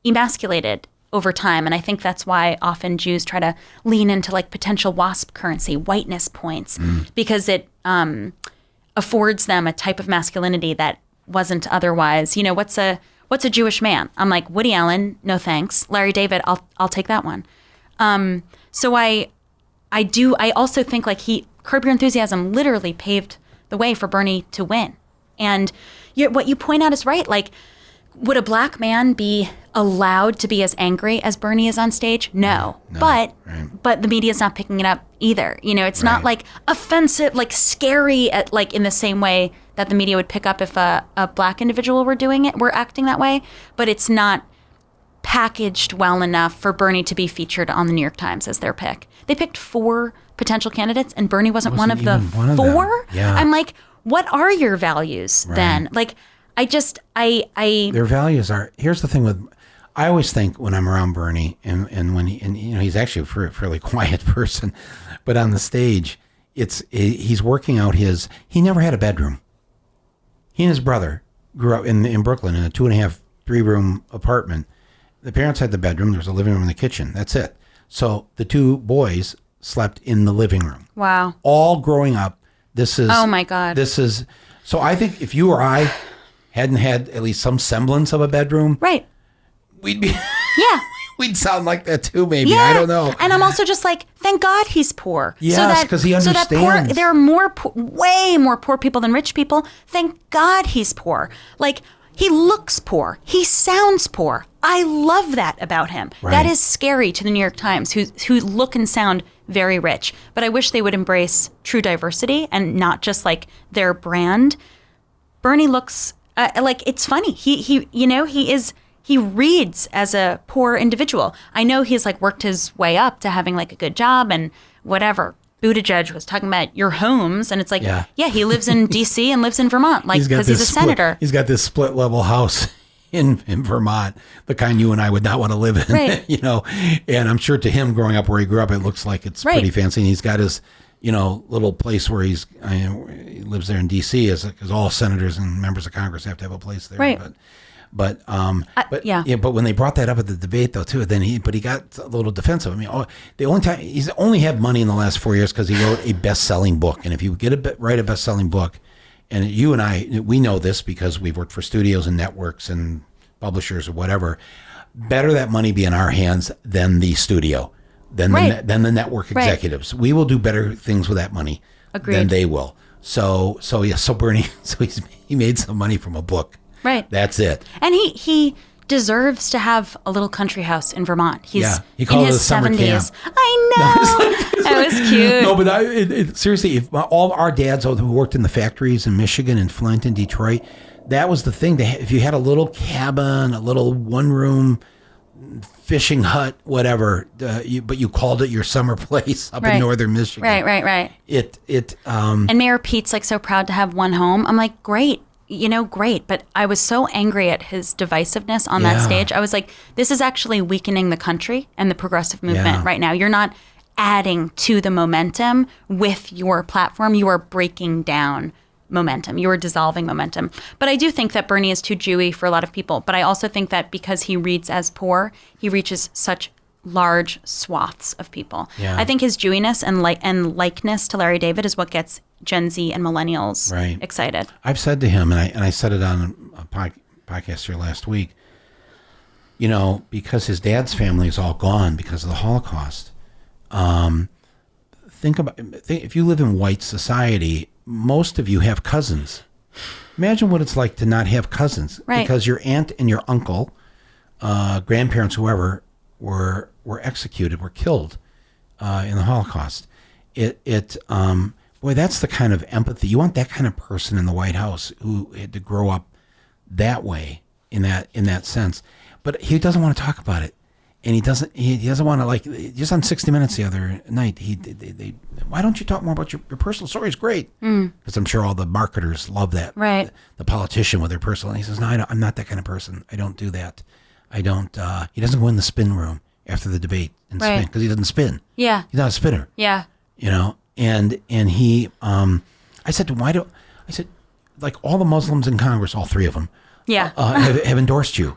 emasculated over time. And I think that's why often Jews try to lean into like potential WASP currency, whiteness points, because it affords them a type of masculinity that wasn't otherwise. You know, what's a Jewish man? I'm like, Woody Allen, no thanks. Larry David, I'll take that one. So I also think like Curb Your Enthusiasm literally paved the way for Bernie to win. And what you point out is right. Like, would a black man be allowed to be as angry as Bernie is on stage? No. But the media's not picking it up either. You know, it's not like offensive, like scary at like in the same way that the media would pick up if a black individual were acting that way. But it's not packaged well enough for Bernie to be featured on the New York Times as their pick. They picked 4 potential candidates, and Bernie wasn't one of the 4. Yeah. I'm like, what are your values then? Like, their values are, here's the thing with, I always think when I'm around Bernie and when you know, he's actually a fairly quiet person, but on the stage, he's working out he never had a bedroom. He and his brother grew up in Brooklyn in a 2.5, 3-room apartment. The parents had the bedroom. There was a living room and the kitchen. That's it. So the 2 boys slept in the living room. Wow. All growing up. Oh my God. So I think if you or I hadn't had at least some semblance of a bedroom, right, we'd be we'd sound like that too, maybe. Yeah. I don't know. And I'm also just like, thank God he's poor. Yes, because he understands. So that there are way more poor people than rich people. Thank God he's poor. Like, he looks poor. He sounds poor. I love that about him. Right. That is scary to the New York Times, who look and sound very rich. But I wish they would embrace true diversity and not just like their brand. Bernie looks like, it's funny. He reads as a poor individual. I know he's like worked his way up to having like a good job and whatever. Buttigieg was talking about your homes, and it's like, yeah he lives in D.C. and lives in Vermont, like because he's a senator. He's got this split level house in Vermont, the kind you and I would not want to live in, right. And I'm sure to him, growing up where he grew up, it looks like it's pretty fancy. And he's got his, little place where he lives there in D.C. Because all senators and members of Congress have to have a place there. Right. But when they brought that up at the debate though too, then he got a little defensive. I mean, the only time he's only had money in the last 4 years because he wrote a best-selling book. And if you write a best-selling book, and you and I, we know this because we've worked for studios and networks and publishers or whatever, better that money be in our hands than the studio, than the network executives. We will do better things with that money than they will. So Bernie, he made some money from a book. Right. That's it. And he deserves to have a little country house in Vermont. He called in it his a summer 70s. camp. I know. That was cute. No, but seriously, if all our dads who worked in the factories in Michigan and Flint and Detroit, that was the thing. If you had a little cabin, a little one-room fishing hut, whatever, but you called it your summer place up in northern Michigan. Right. And Mayor Pete's like so proud to have one home. I'm like, great. Great. But I was so angry at his divisiveness on that stage. I was like, this is actually weakening the country and the progressive movement right now. You're not adding to the momentum with your platform. You are breaking down momentum. You are dissolving momentum. But I do think that Bernie is too Jewy for a lot of people. But I also think that because he reads as poor, he reaches such large swaths of people. Yeah. I think his Jewiness and likeness to Larry David is what gets Gen Z and millennials excited. I've said to him, and I said it on a podcast here last week, because his dad's family is all gone because of the Holocaust. Think if you live in white society, most of you have cousins. Imagine what it's like to not have cousins, because your aunt and your uncle, grandparents, whoever, were executed, were killed in the Holocaust. Boy, that's the kind of empathy. You want that kind of person in the White House who had to grow up that way, in that sense. But he doesn't want to talk about it, and he doesn't want to, like, just on 60 Minutes the other night. They why don't you talk more about your personal story? It's great, because I'm sure all the marketers love that. Right. The politician with their personal. And he says, no, I'm not that kind of person. I don't do that. I don't. He doesn't go in the spin room after the debate and spin, because he doesn't spin. Yeah. He's not a spinner. Yeah. And he, I said, like, all the Muslims in Congress, all three of them, have endorsed you.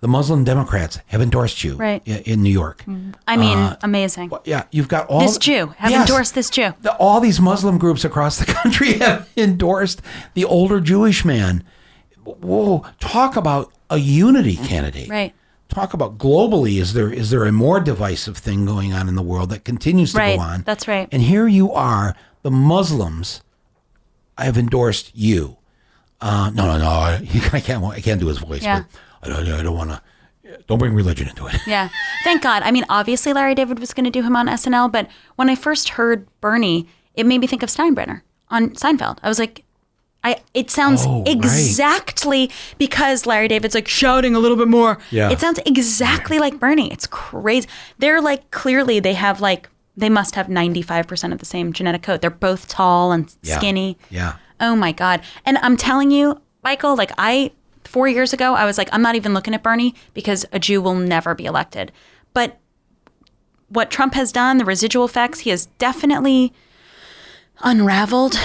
The Muslim Democrats have endorsed you in New York. I mean, amazing. Yeah, you've got all this Jew have endorsed this Jew. All these Muslim groups across the country have endorsed the older Jewish man. Whoa! Talk about a unity candidate. Right. Talk about globally, is there a more divisive thing going on in the world that continues to go on? That's right. And here you are, the Muslims have endorsed you. No, I can't do his voice. Yeah. But I don't want to. Don't bring religion into it. Yeah, thank God. I mean, obviously Larry David was going to do him on SNL, but when I first heard Bernie, it made me think of Steinbrenner on Seinfeld. I was like, it sounds exactly, because Larry David's like shouting a little bit more. Yeah. It sounds exactly like Bernie. It's crazy. They're like, clearly they must have 95% of the same genetic code. They're both tall and skinny. Yeah. Oh my God. And I'm telling you, Michael, 4 years ago, I was like, I'm not even looking at Bernie because a Jew will never be elected. But what Trump has done, the residual effects, he has definitely unraveled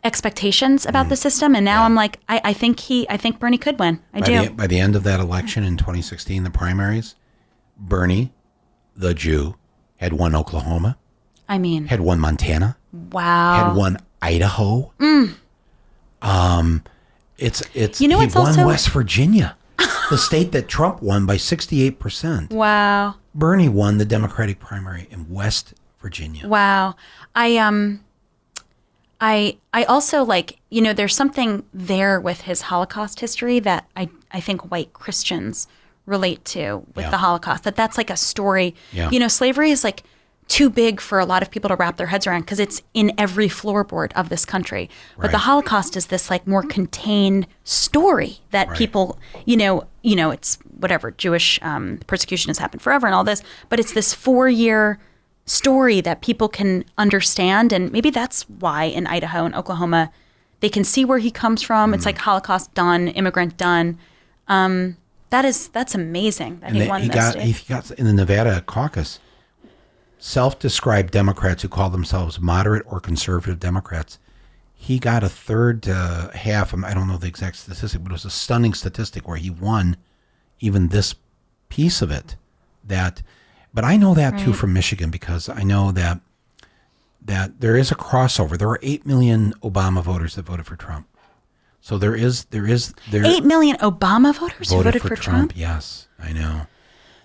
expectations about the system, and now I'm like, I think Bernie could win. I do. By the end of that election in 2016, the primaries, Bernie, the Jew, had won Oklahoma. I mean, had won Montana. Wow. Had won Idaho. It's he won also West Virginia, the state that Trump won by 68%. Wow. Bernie won the Democratic primary in West Virginia. Wow. I also there's something there with his Holocaust history that I think white Christians relate to with the Holocaust, that's like a story. Slavery is like too big for a lot of people to wrap their heads around because it's in every floorboard of this country. But the Holocaust is this like more contained story that people, it's whatever, Jewish persecution has happened forever and all this, but it's this 4-year story that people can understand. And maybe that's why in Idaho and Oklahoma, they can see where he comes from. It's like Holocaust done, immigrant done. That's amazing that he won this. He got in the Nevada caucus. Self-described Democrats who call themselves moderate or conservative Democrats. He got a third half. I don't know the exact statistic, but it was a stunning statistic where he won even this piece of it. But I know that too from Michigan because I know that there is a crossover. There are 8 million Obama voters that voted for Trump. So there 8 million Obama voters who voted for Trump? Yes, I know.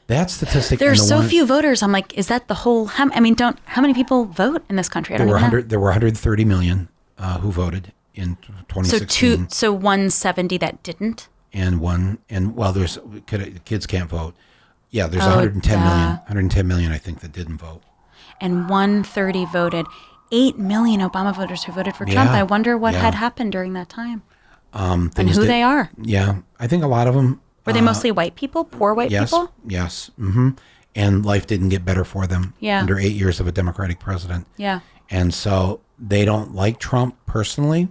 That statistic. There are so few voters. I'm like, is that the whole? How many people vote in this country? There were 130 million who voted in 2016. So 170 that didn't. There's kids can't vote. Yeah, there's 110 million I think that didn't vote. And 130 voted. 8 million Obama voters who voted for Trump. I wonder what had happened during that time. And who they are. Yeah, I think a lot of them. Were they mostly white people, poor white people? Yes. Mm-hmm. And life didn't get better for them under 8 years of a Democratic president. Yeah. And so they don't like Trump personally,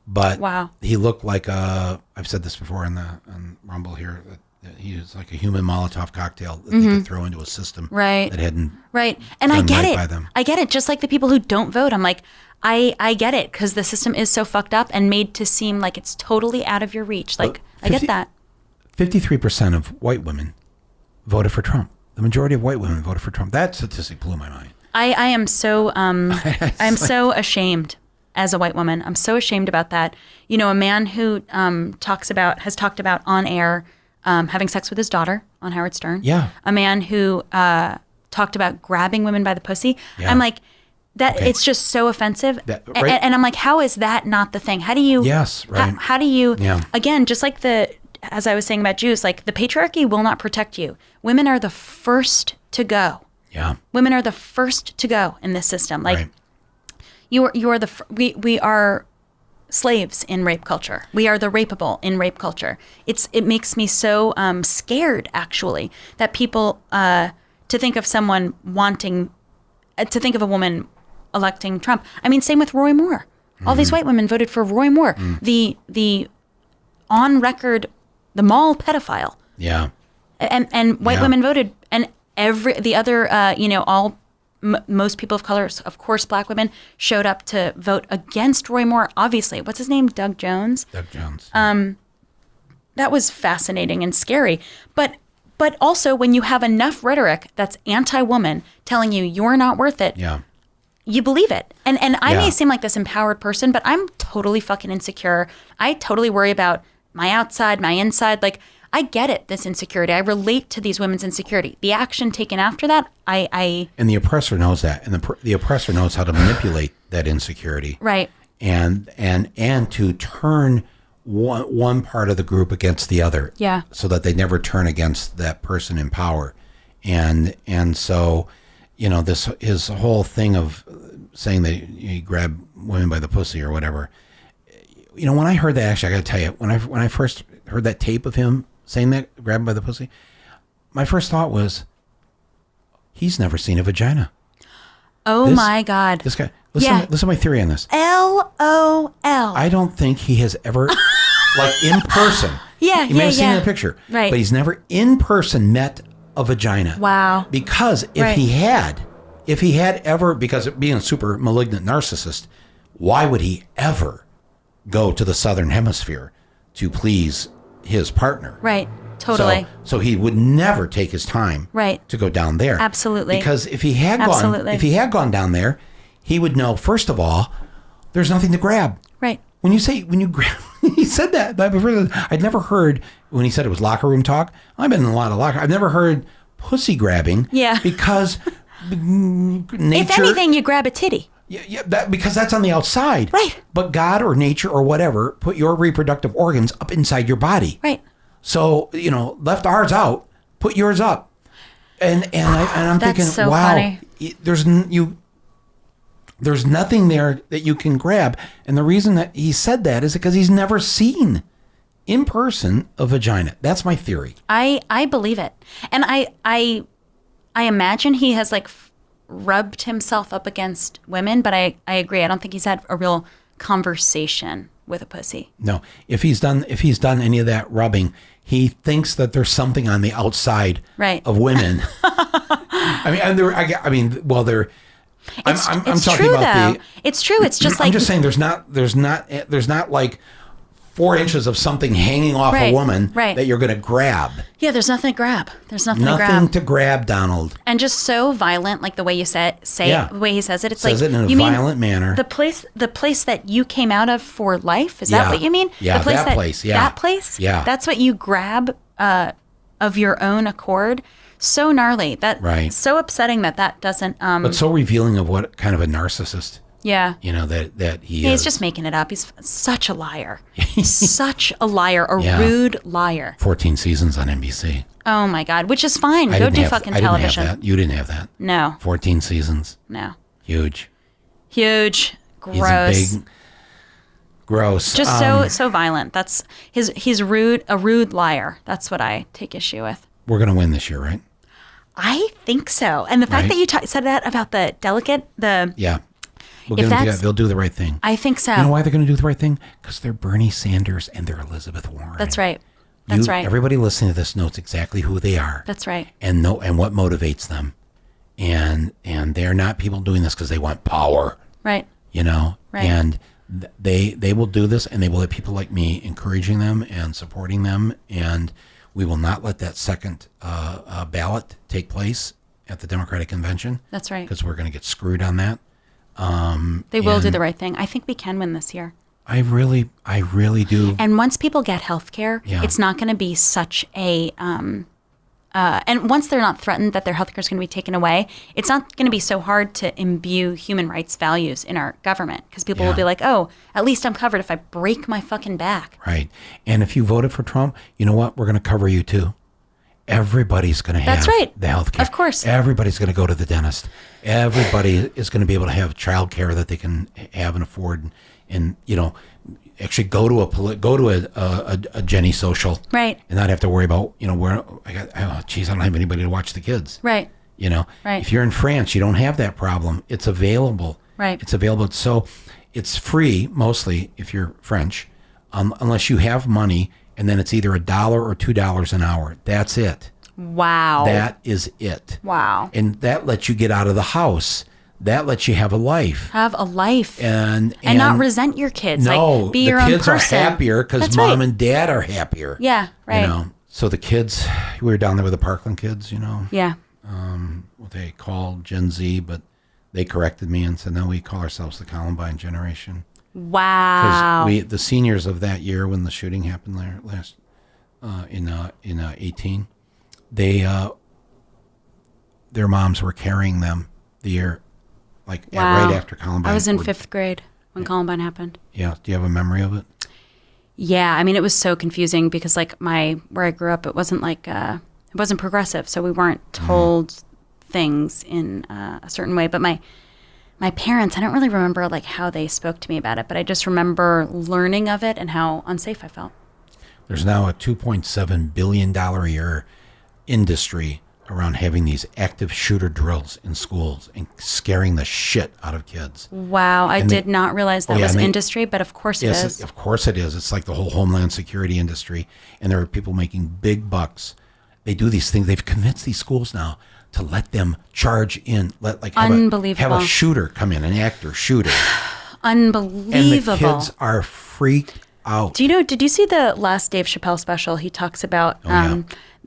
but he looked like I've said this before on Rumble here, that he was like a human Molotov cocktail that they could throw into a system that hadn't And I get it. by them. I get it. Just like the people who don't vote, I'm like, I get it because the system is so fucked up and made to seem like it's totally out of your reach. Like, I get that. 53% of white women voted for Trump. The majority of white women voted for Trump. That statistic blew my mind. I am so I'm so ashamed as a white woman. I'm so ashamed about that. You know, a man who has talked about on air having sex with his daughter on Howard Stern. Yeah. A man who talked about grabbing women by the pussy. Yeah. I'm like, it's just so offensive. And I'm like, how is that not the thing? How do you? Yes, right. How do you? Yeah. Again, just like as I was saying about Jews, like the patriarchy will not protect you. Women are the first to go. Yeah. Women are the first to go in this system. Like you are we are slaves in rape culture. We are the rapeable in rape culture. It makes me so scared actually that people to think of someone wanting to think of a woman electing Trump. I mean, same with Roy Moore. All these white women voted for Roy Moore, the on record. The mall pedophile. Yeah. And white women voted, and most people of color, of course, black women showed up to vote against Roy Moore. Obviously, what's his name? Doug Jones. Doug Jones. That was fascinating and scary. But also, when you have enough rhetoric that's anti-woman telling you you're not worth it, you believe it. And I may seem like this empowered person, but I'm totally fucking insecure. I totally worry about my outside, my inside. Like, I get it, this insecurity. I relate to these women's insecurity. The action taken after that, And the oppressor knows that. And the oppressor knows how to manipulate that insecurity. Right. And to turn one part of the group against the other. Yeah. So that they never turn against that person in power. And so, his whole thing of saying that you grab women by the pussy or whatever. When I heard that, actually, I got to tell you, when I first heard that tape of him saying that, grab him by the pussy, my first thought was, he's never seen a vagina. My God. This guy, listen to my theory on this. LOL. I don't think he has ever, like in person. You may have seen it in a picture. Right. But he's never in person met a vagina. Wow. Because if he had ever, because being a super malignant narcissist, why would he ever go to the southern hemisphere to please his partner? Right. Totally. So he would never take his time to go down there. Absolutely. Because if he had gone down there, he would know, first of all, there's nothing to grab. Right. When you grab, he said that. I'd never heard when he said it was locker room talk. I've been in a lot of I've never heard pussy grabbing. Yeah. Because nature. If anything, you grab a titty. Yeah, because that's on the outside. Right. But God or nature or whatever put your reproductive organs up inside your body. Right. So, left ours out, put yours up. And I'm That's thinking, so wow, funny. there's nothing there that you can grab. And the reason that he said that is because he's never seen in person a vagina. That's my theory. I believe it. And I imagine he has like rubbed himself up against women, but I agree. I don't think he's had a real conversation with a pussy. No, if he's done any of that rubbing, he thinks that there's something on the outside Right. of women. I'm It's talking true, about though. It's true. It's just like I'm just saying there's not like 4 inches of something hanging off a Right, woman right. that you're going to grab. yeah. There's nothing to grab. There's nothing to grab. Nothing to grab, Donald. And just so violent, like the way you say Yeah. the way he says it. It's Says like it in a you mean violent manner. The place that you came out of for life. Is that Yeah. what you mean? Yeah, the place that place, yeah. That place. Yeah. That's what you grab of your own accord. So gnarly. That Right. So upsetting that doesn't. But so revealing of what kind of a narcissist, Yeah. that he Yeah, is. he's just making it up. He's such a liar. Such a liar. A Yeah. rude liar. 14 seasons on NBC. Oh my God. Which is fine. I Go didn't do have- fucking I didn't television. have that. You didn't have that. No. 14 seasons. No. Huge. Huge. He's Gross. a big, gross. Just so violent. That's he's rude. A rude liar. That's what I take issue with. We're going to win this year, right? I think so. And the fact Right. that you said that about the delegate, Yeah. We'll If get them together. that's- They'll do the right thing. I think so. You know why they're going to do the right thing? Because they're Bernie Sanders and they're Elizabeth Warren. That's right. That's right. Everybody listening to this knows exactly who they are. That's right. And what motivates them. And they're not people doing this because they want power. Right. Right. And they will do this, and they will have people like me encouraging them and supporting them, and we will not let that second ballot take place at the Democratic Convention. That's right. Because we're going to get screwed on that. They will do and the right thing. I think we can win this year. I really do. And once people get health care, Yeah. it's not going to be such a and once they're not threatened that their health care is going to be taken away, it's not going to be so hard to imbue human rights values in our government because people will Yeah. be like, oh, at least I'm covered if I break my fucking back. Right. And if you voted for Trump, you know what? We're going to cover you too. Everybody's going to have That's right. the health care. Of course. Everybody's going to go to the dentist. Everybody is going to be able to have child care that they can have and afford, and actually go to a Jenny social, Right. and not have to worry about where I don't have anybody to watch the kids. Right. Right. If you're in France, you don't have that problem. It's available. Right. It's available. So it's free mostly if you're French, unless you have money, and then it's either $1 or $2 an hour. That's it. Wow. That is it. Wow. And that lets you get out of the house. That lets you have a life. Have a life. And not resent your kids. No, like, be the your own kids person. are happier because That's mom right. and dad are happier. Yeah, right. So the kids, we were down there with the Parkland kids, Yeah. what they called Gen Z, but they corrected me and said, no, we call ourselves the Columbine generation. Wow. Because the seniors of that year when the shooting happened there last in 18, their moms were carrying them the year right after Columbine. I was in 5th grade when Columbine happened. Yeah. Do you have a memory of it? Yeah, I mean, it was so confusing because like where I grew up, it wasn't like it wasn't progressive, so we weren't told things in a certain way. But my parents, I don't really remember like how they spoke to me about it, but I just remember learning of it and how unsafe I felt. There's now a $2.7 billion a year industry around having these active shooter drills in schools and scaring the shit out of kids. Wow, I did not realize that was and industry, but of course it is. Of course it is. It's like the whole Homeland Security industry, and there are people making big bucks. They do these things. They've convinced these schools now to let them charge in, have Unbelievable. a shooter come in, an actor shooter. Unbelievable. And the kids are freaked out. Did you see the last Dave Chappelle special? He talks about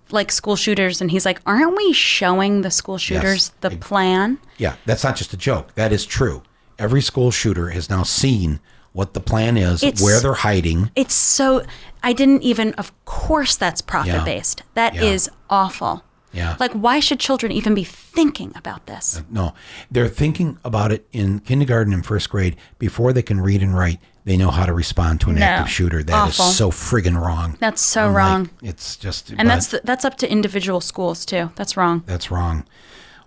like school shooters, and he's like, aren't we showing the school shooters the plan? Yeah, that's not just a joke. That is true. Every school shooter has now seen what the plan is, where they're hiding. It's so, I didn't even, of course that's profit-based. That is awful. Yeah. Like, why should children even be thinking about this? No, they're thinking about it in kindergarten and first grade before they can read and write. they know how to respond to an No. active shooter. That is Awful. so friggin' wrong. That's so I'm like, wrong. it's just, And but that's up to individual schools too. That's wrong. that's wrong.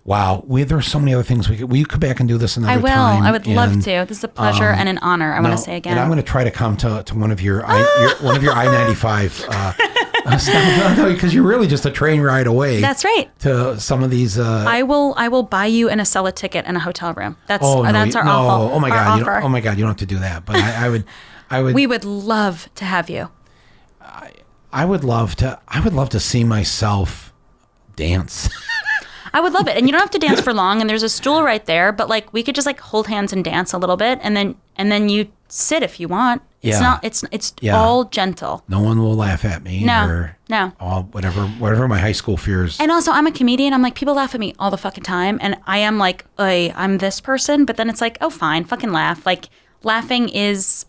Wow, there are so many other things we could. Will you come back and do this another I will. time? I would love And, to. This is a pleasure and an honor. I want no, to say again. And I'm going to try to come to one of your one of your I-95 because you're really just a train ride away. That's right. To some of these. I will buy you an Acela ticket and a hotel room. That's no, that's our no. offer. Oh my our God! offer. Oh my God! You don't have to do that. But I would. We would love to have you. I would love to see myself dance. I would love it. And you don't have to dance for long, and there's a stool right there, but like we could just like hold hands and dance a little bit, and then you sit if you want. It's Yeah. not it's Yeah. all gentle. No one will laugh at me. No, Or no. all whatever my high school fears. And also I'm a comedian. I'm like, people laugh at me all the fucking time, and I am like, I'm this person, but then it's like, oh fine, fucking laugh. Like laughing is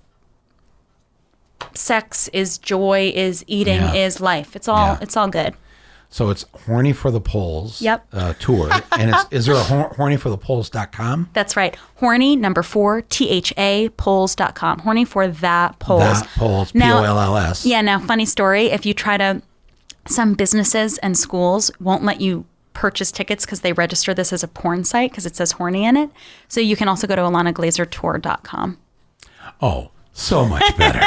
sex, is joy, is eating, Yeah. is life. It's all good. So it's Horny for the Polls Yep. Tour. And is there a hornyforthepolls.com? That's right. Horny, number 4, THA, polls.com. Horny for that polls. That polls, Now- Polls. Yeah, now, funny story. If you try to, some businesses and schools won't let you purchase tickets because they register this as a porn site because it says horny in it. So you can also go to ilanaglazertour.com. Oh, so much better.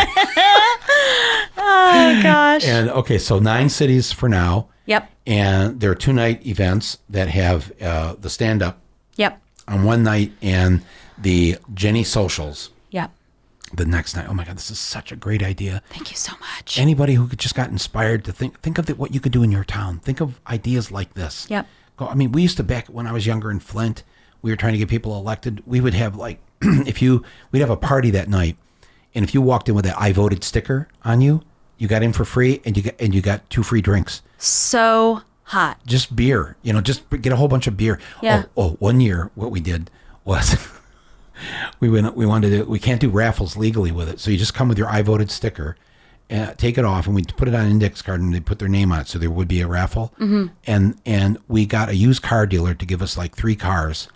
Oh, gosh. And okay, so 9 cities for now. Yep. And there are 2-night events that have the stand-up Yep. on one night and the Jenny socials Yep. the next night. Oh my God, this is such a great idea. Thank you so much. Anybody who just got inspired to think of what you could do in your town. Think of ideas like this. Yep. I mean, we used to, back when I was younger in Flint, we were trying to get people elected. We would have like, we'd have a party that night, and if you walked in with that "I voted" sticker on you, you got in for free, and you got 2 free drinks. So hot. Just beer, just get a whole bunch of beer. Yeah. Oh, one year what we did was we can't do raffles legally with it. So you just come with your "I voted" sticker, take it off, and we put it on an index card, and they put their name on it. So there would be a raffle. Mm-hmm. And we got a used car dealer to give us like 3 cars,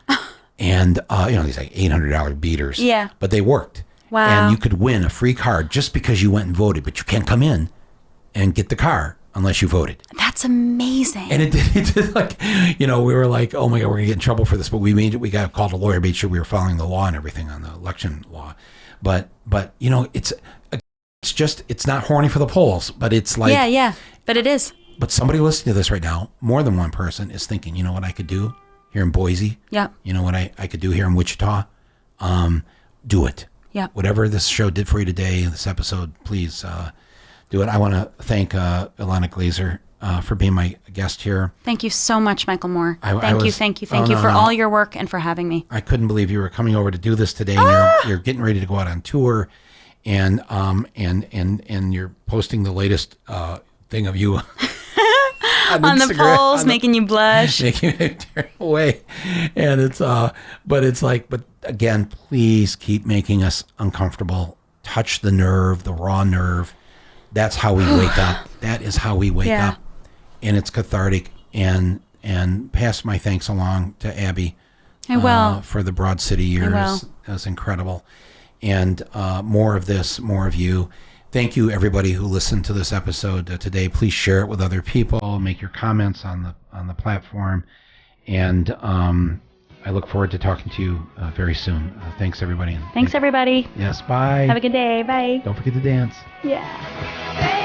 and these like $800 beaters. Yeah. But they worked. Wow. And you could win a free car just because you went and voted, but you can't come in and get the car unless you voted. That's amazing. And it did like, we were like, oh my God, we're gonna get in trouble for this. But we got called a lawyer, made sure we were following the law and everything on the election law. But it's not horny for the polls, but it's like, yeah. But it is. But somebody listening to this right now, more than one person is thinking, you know what I could do here in Boise? Yeah. You know what I could do here in Wichita? Do it. Yeah. Whatever this show did for you today, this episode, please do it. I want to thank Ilana Glazer for being my guest here. Thank you so much, Michael Moore. Thank you No, for no. all your work and for having me. I couldn't believe you were coming over to do this today. And you're getting ready to go out on tour, and you're posting the latest thing of you On the Instagram, polls, making you blush. making it turn away. And but again, please keep making us uncomfortable. Touch the nerve, the raw nerve. That's how we wake up. That is how we wake up. And it's cathartic. And pass my thanks along to Abbi. I will. For the Broad City years. That was incredible. And more of this, more of you. Thank you, everybody who listened to this episode today. Please share it with other people. Make your comments on the platform. And I look forward to talking to you very soon. Thanks, everybody. Thanks, everybody. Yes, bye. Have a good day. Bye. Don't forget to dance. Yeah.